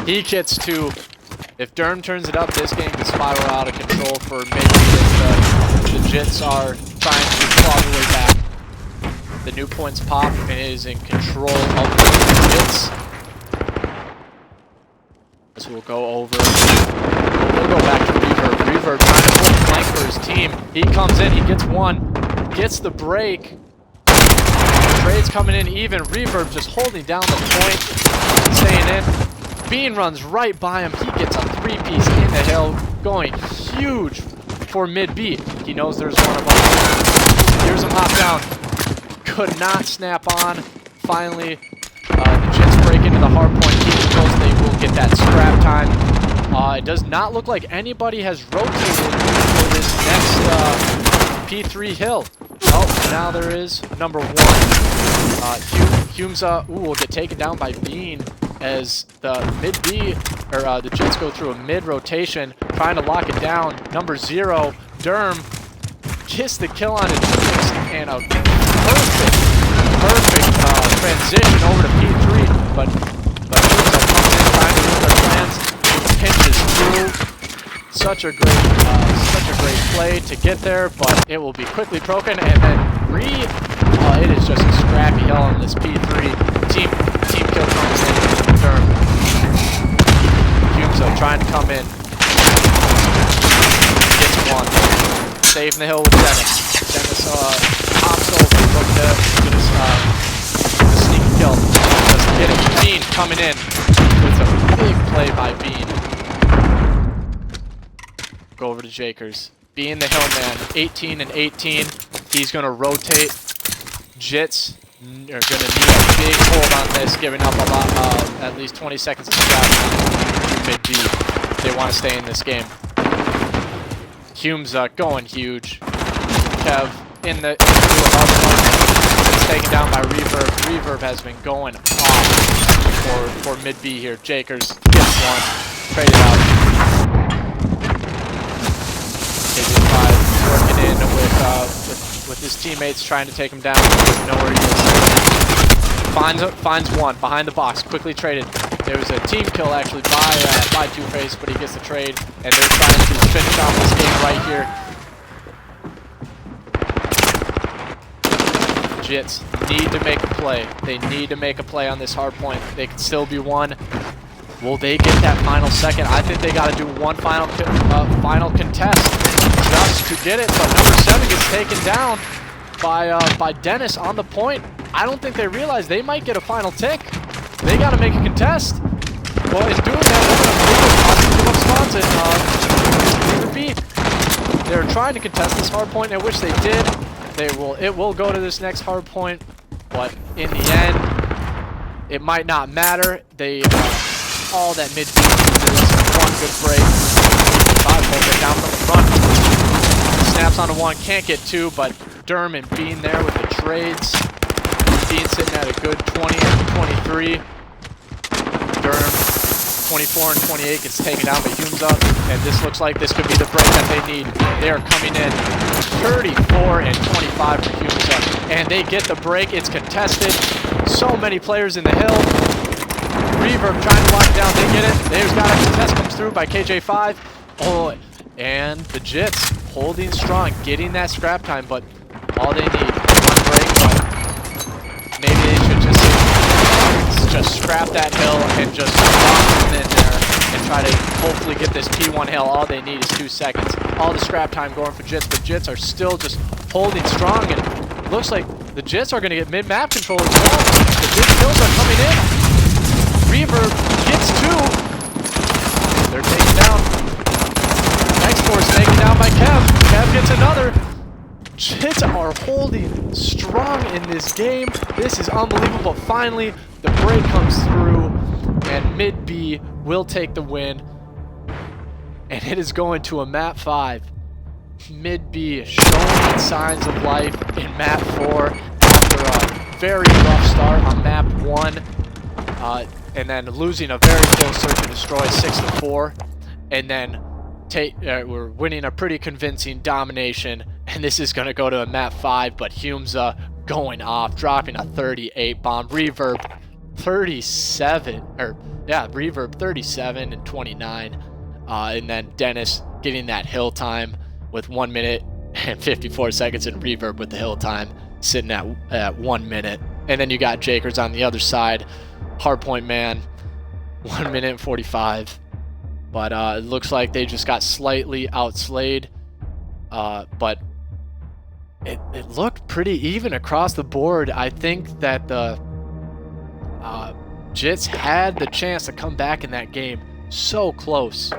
He gets 2. If Durham turns it up, this game can spiral out of control for maybe the Jits are trying to claw their way back. The new points pop and it is in control of the Jits. This will go over. We'll go back to Reverb. Reverb trying to hold the flank for his team. He comes in, he gets 1, gets the break. Trade's coming in even. Reverb just holding down the point, staying in. Bean runs right by him. He gets a 3-piece in the hill, going huge for mid B. He knows there's one of them. Here's him hop down. Could not snap on. Finally, the Jits break into the hard point. He controls. They will get that scrap time. It does not look like anybody has rotated for this next P3 hill. Oh, now there is number 1. Hume's will get taken down by Bean as the mid-B, or the Jits go through a mid-rotation, trying to lock it down. Number 0, Derm, gets the kill on it, and a perfect transition over to P3, but Hume's comes in trying to move their plans, pinches through. Such a great play to get there, but it will be quickly broken, and then it is just a scrappy hell on this P3. Team kill comes in. Derm. Hume's trying to come in. Gets 1. Saving the hill with Dennis. Dennis hops over, looking to get a sneaky kill. Doesn't get it. Bean coming in. It's a big play by Bean. Go over to Jakers. Being the hill man, 18 and 18. He's going to rotate. Jits are going to need a big hold on this, giving up a lot, at least 20 seconds of scrap mid-B. They want to stay in this game. Hume's going huge. Kev in the it's taken down by Reverb. Reverb has been going off for mid-B here. Jakers gets 1. Traded out. Working in with his teammates, trying to take him down. Doesn't know where he is. Finds 1 behind the box. Quickly traded. There was a team kill actually by Two-Face, but he gets the trade, and they're trying to finish off this game right here. Jits need to make a play. They need to make a play on this hard point. They can still be 1. Will they get that final second? I think they got to do one final contest just to get it. But number 7 gets taken down by Dennis on the point. I don't think they realize they might get a final tick. They got to make a contest. Well, in doing that, they're going to give up spots in They're trying to contest this hard point. I wish they did. It will go to this next hard point, but in the end, it might not matter. They all that mid is 1 good break. 5 will get down from the front. Snaps onto 1, can't get 2, but Derm and Bean there with the trades. Bean sitting at a good 20 and 23. Derm 24 and 28 gets taken down by Hume's up, and this looks like this could be the break that they need. They are coming in 34 and 25 for Hume's up, and they get the break. It's contested. So many players in the hill. Reverb trying to lock it down. They get it. There's got a contest comes through by KJ5. Oh, and the Jits holding strong, getting that scrap time, but all they need one break. But maybe they should just scrap that hill and just lock them in there and try to hopefully get this P1 hill. All they need is 2 seconds. All the scrap time going for Jits, but Jits are still just holding strong, and it looks like the Jits are going to get mid-map control as well. The Jits kills are coming in. Reverb gets 2. They're taken down. Next force taken down by Kev. Kev gets another. Jits are holding strong in this game. This is unbelievable. Finally, the break comes through, and mid-B will take the win. And it is going to a map 5. Mid-B showing signs of life in map 4 after a very rough start on map 1. And then losing a very close search and destroy 6-4, and then we're winning a pretty convincing domination, and this is going to go to a map 5, but Hume's going off, dropping a 38 bomb. Reverb 37, Reverb 37 and 29, and then Dennis getting that hill time with 1 minute and 54 seconds, and Reverb with the hill time sitting at 1 minute, and then you got Jakers on the other side. Hardpoint man, 1 minute and 45. But it looks like they just got slightly outslayed. But it looked pretty even across the board. I think that the Jits had the chance to come back in that game. So close.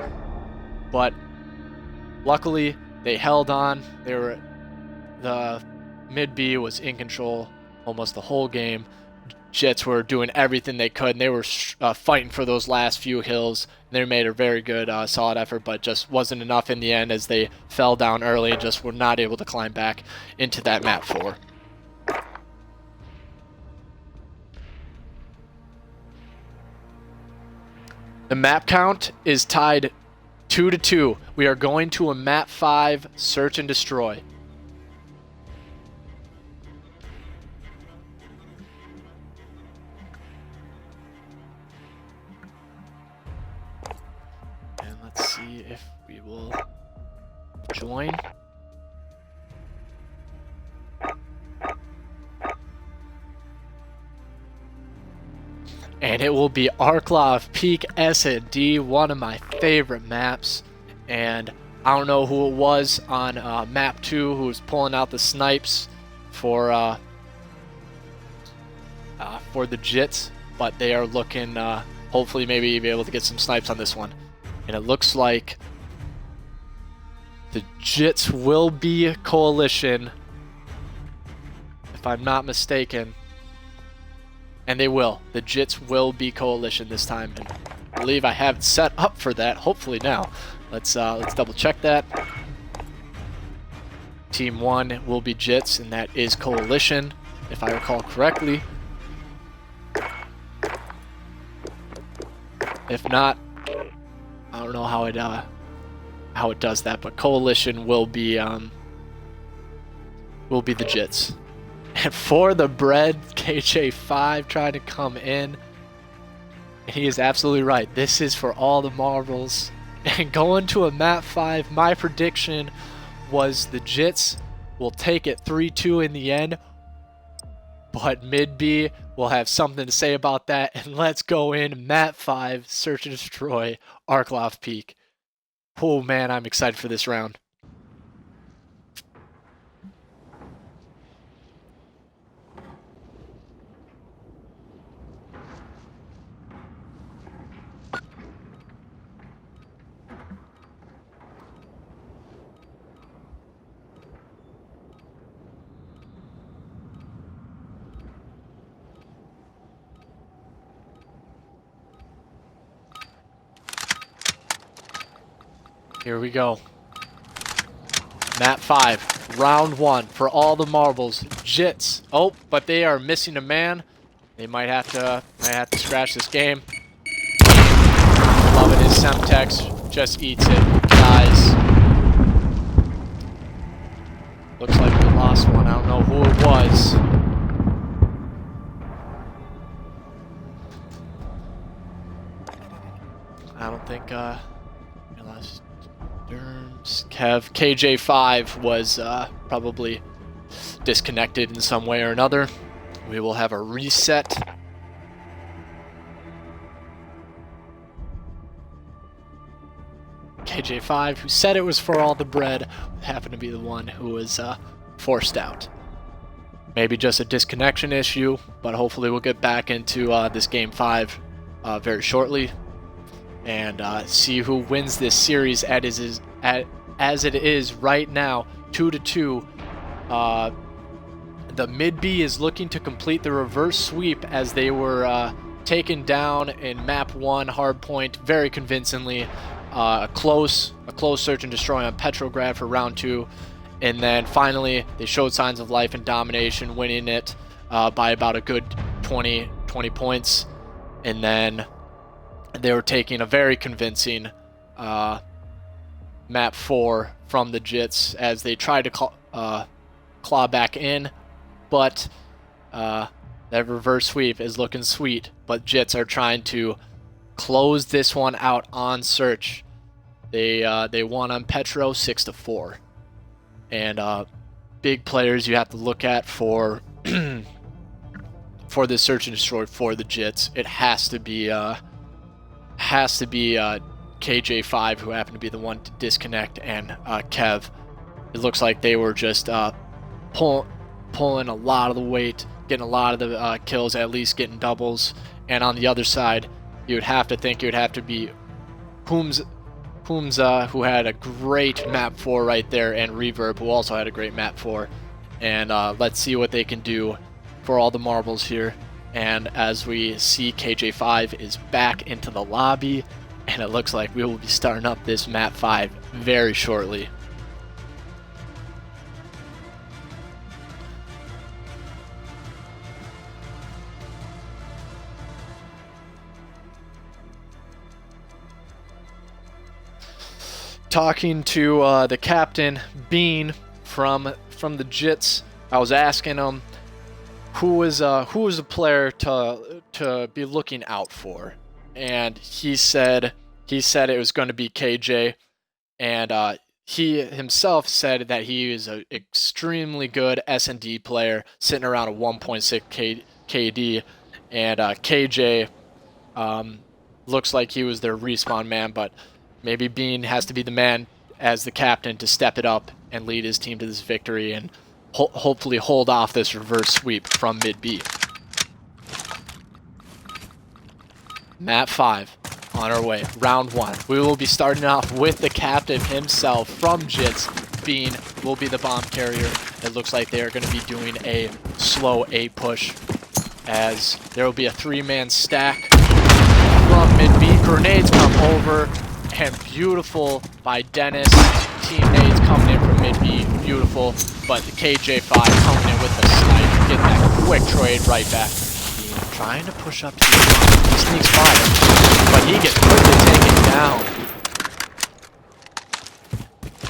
But luckily, they held on. The mid-B was in control almost the whole game. Jits were doing everything they could, and they were fighting for those last few hills. They made a very good, solid effort, but just wasn't enough in the end as they fell down early and just were not able to climb back into that map 4. The map count is tied 2-2. We are going to a map 5 search and destroy. And let's see if we will join. And it will be Arklov Peak S&D, one of my favorite maps. And I don't know who it was on map 2 who was pulling out the snipes for the Jits, but they are looking, hopefully maybe be able to get some snipes on this one. And it looks like the Jits will be a coalition, if I'm not mistaken. And they will. The Jits will be coalition this time, and I believe I have it set up for that. Hopefully now. Let's double check that. Team 1 will be Jits, and that is coalition, if I recall correctly. If not, I don't know how it does that, but coalition will be the Jits. And for the bread, KJ5 trying to come in. And he is absolutely right. This is for all the marbles. And going to a map 5, my prediction was the Jits will take it 3-2 in the end. But mid B will have something to say about that. And let's go in map 5, search and destroy Arklov Peak. Oh man, I'm excited for this round. Here we go. Map 5, round 1 for all the marbles. Jits. Oh, but they are missing a man. They might have to scratch this game. Loving his Semtex. Just eats it, guys. Looks like we lost one. I don't know who it was. I don't think we lost. Kev, KJ5 was probably disconnected in some way or another. We will have a reset. KJ5, who said it was for all the bread, happened to be the one who was forced out. Maybe just a disconnection issue, but hopefully we'll get back into this game 5 very shortly. And see who wins this series as it is right now, 2-2. The mid B is looking to complete the reverse sweep as they were taken down in map 1 hardpoint very convincingly. A close search and destroy on Petrograd for round 2, and then finally they showed signs of life and domination, winning it by about a good 20 points, and then they were taking a very convincing map 4 from the Jits as they tried to claw back in, but that reverse sweep is looking sweet. But Jits are trying to close this one out on search. They won on Petro 6-4, and big players you have to look at for for this search and destroy for the Jits. It has to be KJ5, who happened to be the one to disconnect, and Kev. It looks like they were just pulling a lot of the weight, getting a lot of the kills, at least getting doubles. And on the other side, you would have to think it would have to be Pooms, who had a great map 4 right there, and Reverb, who also had a great map 4. And let's see what they can do for all the marbles here. And as we see, KJ5 is back into the lobby, and it looks like we will be starting up this map 5 very shortly. Talking to the captain, Bean, from the Jits, I was asking him who was a player to be looking out for, and he said it was going to be KJ, and he himself said that he is an extremely good S&D player, sitting around a 1.6 KD, and KJ looks like he was their respawn man, but maybe Bean has to be the man as the captain to step it up and lead his team to this victory and hopefully hold off this reverse sweep from mid B. Map 5 on our way, round 1. We will be starting off with the captain himself from Jits. Bean will be the bomb carrier. It looks like they are going to be doing a slow A push, as there will be a 3-man stack from mid B. Grenades come over, and beautiful by Dennis. Teammates coming in from mid B, beautiful. But the KJ5 coming in with the snipe, get that quick trade right back. Bean trying to push up to the front. He sneaks by, but he gets quickly taken down.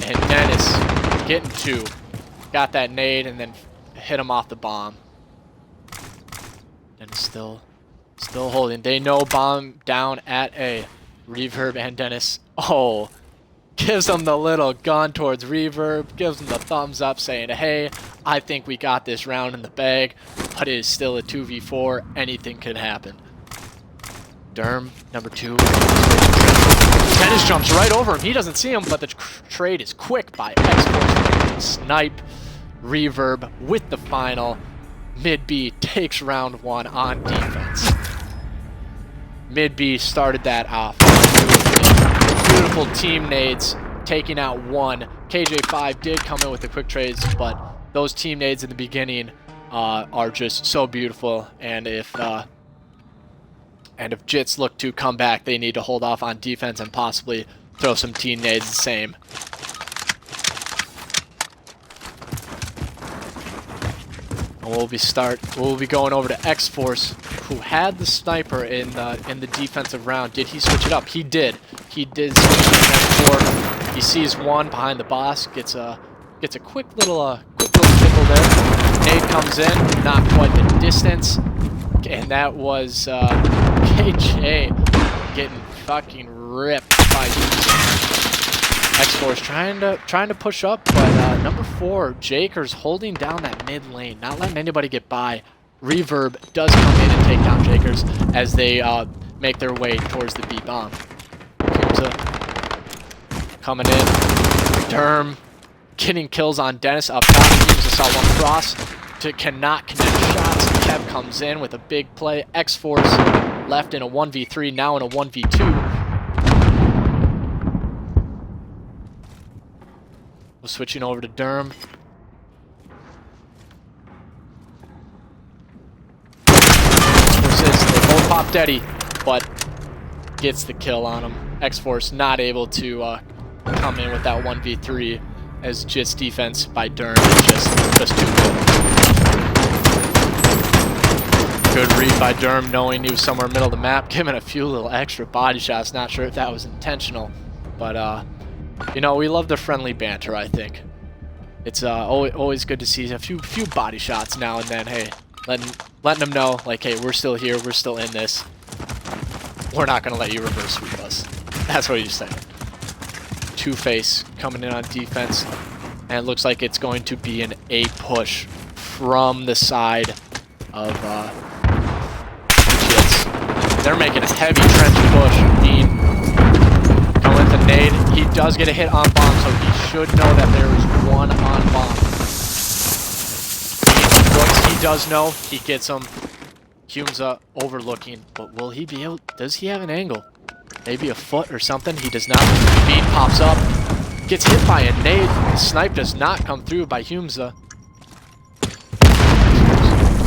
And Dennis getting 2. Got that nade and then hit him off the bomb. Dennis still holding. They know bomb down at A. Reverb and Dennis, gives him the little gun towards Reverb, gives him the thumbs up saying, hey, I think we got this round in the bag, but it is still a 2v4, anything can happen. Derm, number 2. Dennis jumps right over him, he doesn't see him, but the trade is quick by X-Force. Snipe, Reverb with the final. Mid B takes round 1 on defense. Mid B started that off beautiful team nades, taking out 1. KJ5 did come in with the quick trades, but those team nades in the beginning are just so beautiful. And if Jits look to come back, they need to hold off on defense and possibly throw some team nades the same. And we'll be going over to X-Force, who had the sniper in the defensive round. Did he switch it up? He did. He did switch it to M4. He sees 1 behind the boss, gets a quick little tickle there. Nade comes in, not quite the distance, and that was KJ getting fucking ripped by X-Force trying to push up, but number 4, Jakers holding down that mid lane, not letting anybody get by. Reverb does come in and take down Jakers as they make their way towards the B bomb. Coming in. Derm getting kills on Dennis up top. Kimza saw 1 cross. Cannot connect shots. Kev comes in with a big play. X-Force left in a 1v3, now in a 1v2. We're switching over to Derm. They both pop Deddy, but gets the kill on him. X-Force not able to come in with that 1v3, as Jits defense by Derm is just too good. Good read by Derm, knowing he was somewhere in the middle of the map, giving a few little extra body shots. Not sure if that was intentional, but you know, we love the friendly banter, I think. It's always good to see a few body shots now and then. Hey, letting them know, like, hey, we're still here, we're still in this. We're not going to let you reverse sweep us. That's what you're saying. Two-Face coming in on defense, and it looks like it's going to be an A push from the side of Jits. They're making a heavy trench push. Dean coming with the nade. He does get a hit on bomb, so he should know that there is 1 on bomb. Once he does know, he gets him. Humza overlooking, but will he be able? Does he have an angle? Maybe a foot or something? He does not. Bean pops up, gets hit by a nade. The snipe does not come through by Humza.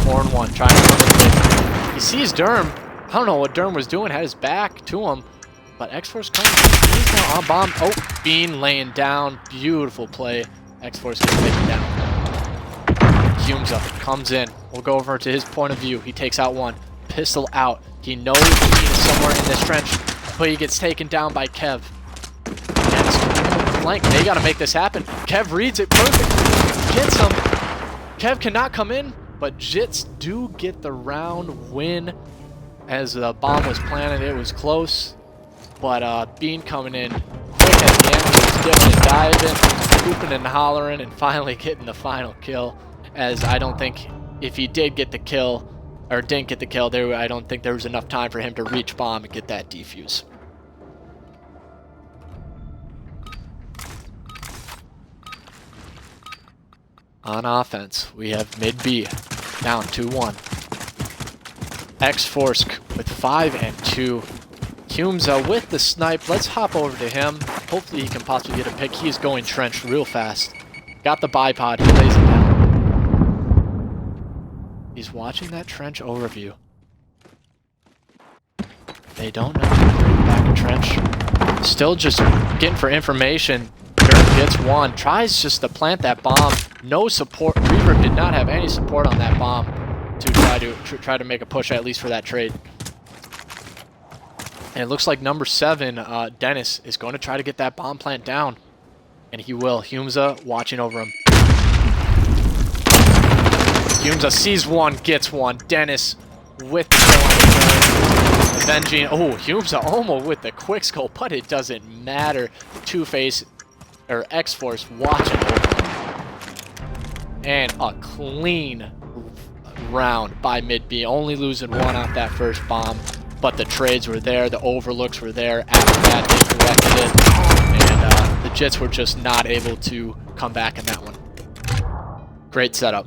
4-1, trying to come in. He sees Derm. I don't know what Derm was doing, had his back to him. But X-Force comes. He's now on bomb. Oh, Bean laying down. Beautiful play. X-Force gets taken down. Humes up. Comes in. We'll go over to his point of view. He takes out one. Pistol out. He knows Bean is somewhere in this trench. But he gets taken down by Kev. And it's blank. They got to make this happen. Kev reads it perfectly. Gets him. Kev cannot come in. But Jits do get the round win. As the bomb was planted, it was close. But Bean coming in quick at the end, was dipping and diving, hooping and hollering, and finally getting the final kill. As I don't think if he did get the kill, or didn't get the kill, I don't think there was enough time for him to reach bomb and get that defuse. On offense, we have mid B, down 2-1. X-Force with 5 and 2. Humes with the snipe. Let's hop over to him. Hopefully he can possibly get a pick. He is going trench real fast. Got the bipod. He lays it down. He's watching that trench overview. They don't know to bring back a trench. Still just getting for information. Dirk gets one. Tries just to plant that bomb. No support. Reaver did not have any support on that bomb to try to make a push at least for that trade. And it looks like number 7, Dennis, is going to try to get that bomb plant down. And he will. Humza watching over him. Humza sees one, gets one. Dennis with the kill on the turn. Avenging. Oh, Humza almost with the quick scope, but it doesn't matter. Two-Face, or X-Force watching over him. And a clean round by mid-B. Only losing one off that first bomb. But the trades were there, the overlooks were there. After that, they corrected it, and the Jits were just not able to come back in that one. Great setup.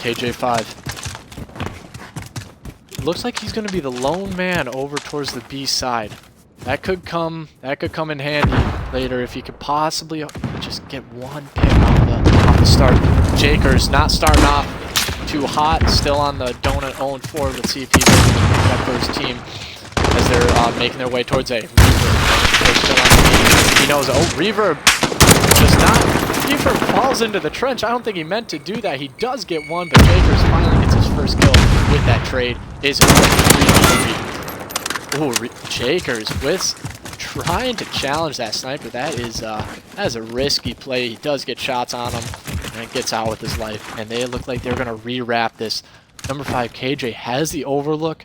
KJ5. Looks like he's going to be the lone man over towards the B side. That could come in handy later if he could possibly just get one pick off the start. Jakers not starting off too hot, still on the donut 0-4. Let's see if he can get for his team as they're making their way towards A. He knows. Oh, Reaver does not. Reaver falls into the trench. I don't think he meant to do that. He does get one, but Jakers finally gets his first kill with that trade. Is oh, Jakers with trying to challenge that sniper. That is a risky play. He does get shots on him and gets out with his life. And they look like they're gonna rewrap this. Number 5 KJ has the overlook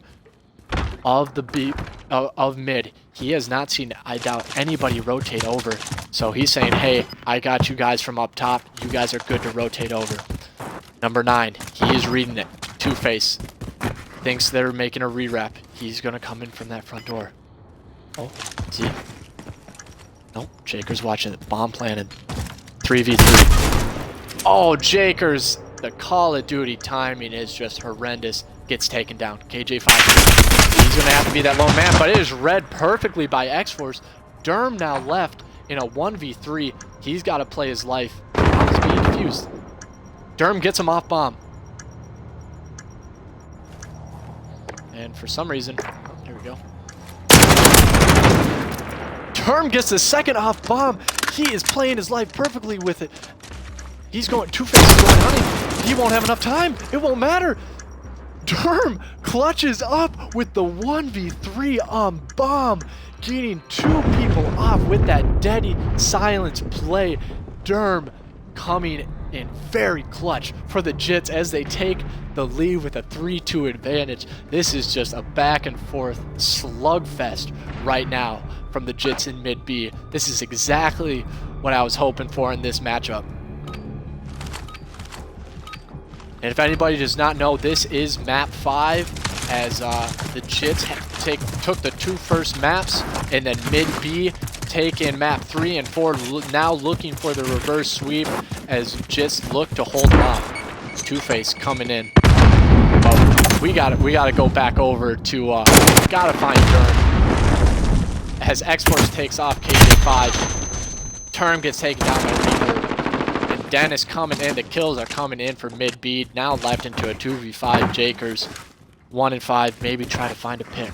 of the B of mid. He has not seen, I doubt, anybody rotate over. So he's saying, hey, I got you guys from up top. You guys are good to rotate over. Number 9, he is reading it. Two-Face thinks they're making a rewrap. He's gonna come in from that front door. Oh, see? Nope, Jakers watching it. Bomb planted. 3v3. Oh, Jakers! The Call of Duty timing is just horrendous. Gets taken down. KJ5. He's gonna have to be that lone man, but it is read perfectly by X-Force. Derm now left in a 1v3. He's got to play his life. He's being confused. Derm gets him off bomb. And for some reason, oh, there we go. Derm gets the second off bomb. He is playing his life perfectly with it. He's going, Two-Face is going hunting. He won't have enough time. It won't matter. Derm clutches up with the 1v3 on bomb, getting 2 people off with that deadly silence play. Derm coming in very clutch for the Jits as they take the lead with a 3-2 advantage. This is just a back and forth slugfest right now from the Jits in mid B. This is exactly what I was hoping for in this matchup. And if anybody does not know, this is map 5 as the Jits took the 2 first maps, and then mid B take in map 3 and 4, now looking for the reverse sweep as Jits look to hold them off. Two-Face coming in. we gotta go back over to gotta find Durham. As X-Force takes off KJ5, Term gets taken down by Reaver, and Dennis coming in. The kills are coming in for mid-B. Now left into a 2v5. Jakers 1 and 5. Maybe try to find a pick.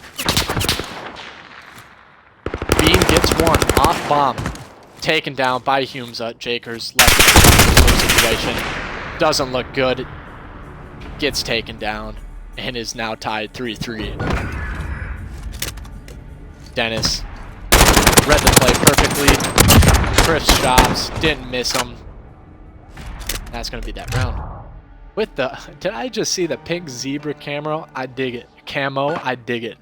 Bean gets one off bomb, taken down by Humza. Jakers left in a situation. Doesn't look good. Gets taken down and is now tied 3-3. Dennis read the play perfectly. Crisp shots, didn't miss them. That's gonna be that round. With the, did I just see the pink zebra camera? I dig it. Camo, I dig it.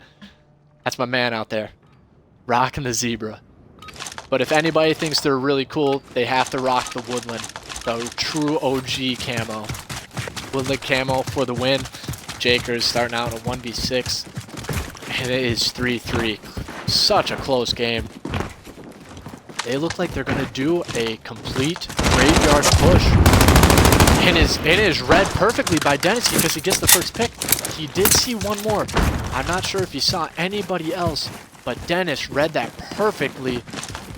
That's my man out there, rocking the zebra. But if anybody thinks they're really cool, they have to rock the woodland, the true OG camo. Woodland camo for the win. Jakers starting out in a 1v6, and it is 3-3. Such a close game. They look like they're gonna do a complete graveyard push. And it is read perfectly by Dennis because he gets the first pick. He did see one more. I'm not sure if he saw anybody else, but Dennis read that perfectly.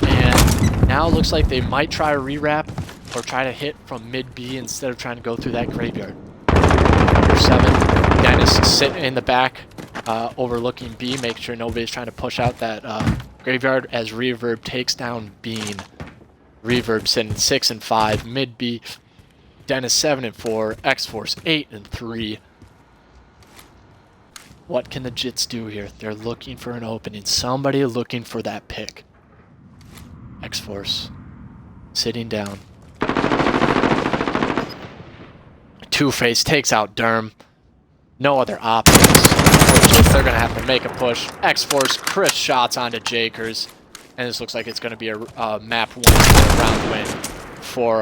And now it looks like they might try a rewrap or try to hit from mid-B instead of trying to go through that graveyard. Number 7, Dennis sitting in the back, overlooking B, make sure nobody's trying to push out that graveyard as Reverb takes down Bean. Reverb sitting 6 and 5, mid-B. Dennis 7 and 4, X-Force 8 and 3. What can the Jits do here? They're looking for an opening. Somebody looking for that pick. X-Force sitting down. Two-Face takes out Derm. No other options. They're going to have to make a push. X-Force crisp shots onto Jakers. And this looks like it's going to be a map win, a round win for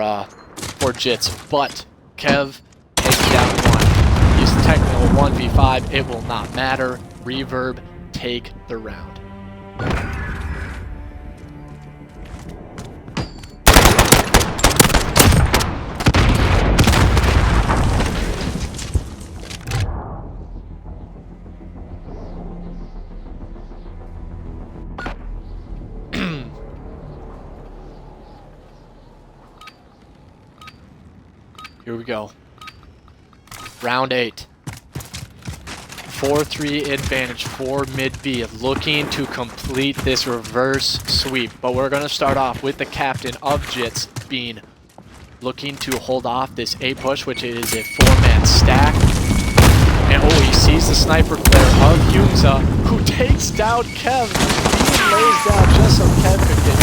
Jits. But Kev takes down one. He's technical 1v5. It will not matter. Reverb take the round. Here we go. Round 8. 4-3 advantage for mid-B. Looking to complete this reverse sweep. But we're going to start off with the captain of Jits, Bean. Looking to hold off this A push, which is a 4-man stack. And oh, he sees the sniper flare of Humza, who takes down Kev. Bean lays down just so Kev could get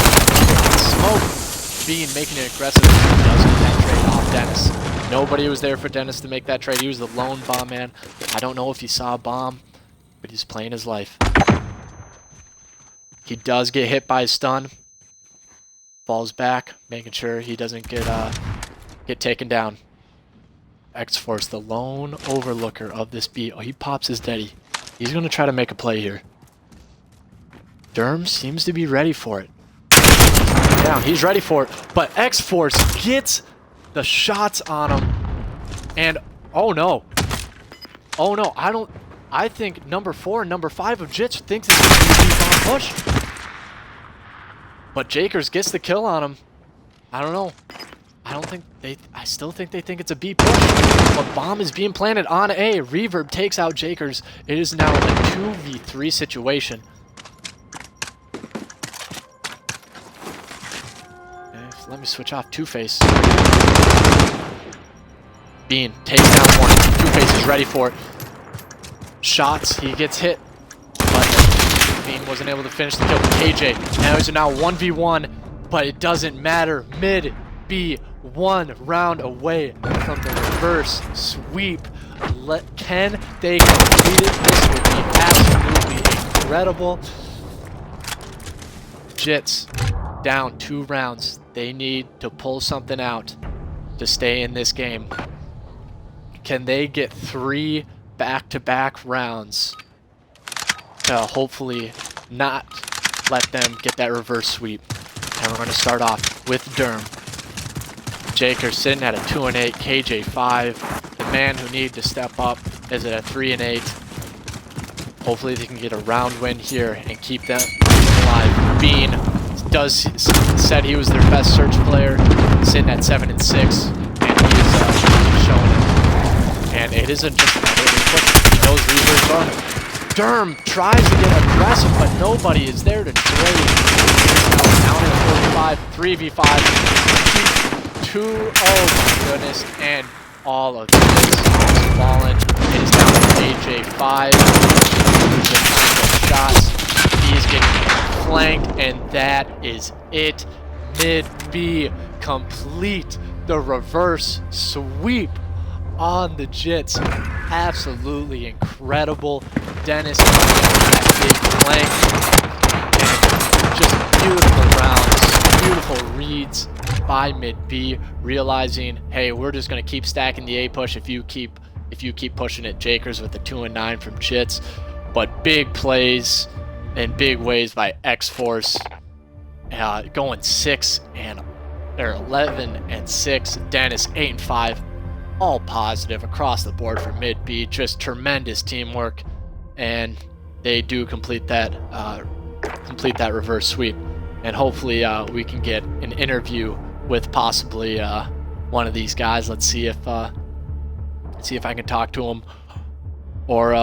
smoked. Bean making it aggressive. He does get that trade off Dennis. Nobody was there for Dennis to make that trade. He was the lone bomb man. I don't know if he saw a bomb, but he's playing his life. He does get hit by a stun. Falls back, making sure he doesn't get taken down. X-Force, the lone overlooker of this B. Oh, he pops his Deddy. He's going to try to make a play here. Derm seems to be ready for it. Down, he's ready for it, but X-Force gets the shots on him, and oh no, I think number 4 and number 5 of Jits thinks it's going to be a deep bomb push, but Jakers gets the kill on him. I don't know. I still think they think it's a B push, but bomb is being planted on A. Reverb takes out Jakers. It is now a 2v3 situation. Let me switch off Two-Face. Bean takes down one. Two-Face is ready for it. Shots, he gets hit. But Bean wasn't able to finish the kill with KJ. Now he's now 1v1, but it doesn't matter. Mid-B, 1 round away from the reverse sweep. Can they complete it? This would be absolutely incredible. Jits down 2 rounds. They need to pull something out to stay in this game. Can they get 3 back-to-back rounds to hopefully not let them get that reverse sweep? And we're going to start off with Derm. Jakers sitting at a 2-8, KJ 5. The man who needed to step up is at a 3-8. Hopefully they can get a round win here and keep them alive. Bean said he was their best search player, sitting at 7-6, and he's showing it. And it isn't just another push. He knows losers are. Derm tries to get aggressive, but nobody is there to trade. Now down at 45, 3v5, 2, oh my goodness, and all of this is fallen. It is down to AJ5. The shots. He's getting flanked, and that is it. Mid B complete the reverse sweep on the Jits. Absolutely incredible. Dennis that big flank. And just beautiful rounds, beautiful reads by mid B, realizing, hey, we're just gonna keep stacking the A push if you keep pushing it. Jakers with the 2 and 9 from Jits. But big plays in big ways by X-Force, going 11 and 6. Dennis 8 and 5. All positive across the board for mid B. Just tremendous teamwork, and they do complete that reverse sweep. And hopefully we can get an interview with possibly one of these guys. Let's see if I can talk to him, or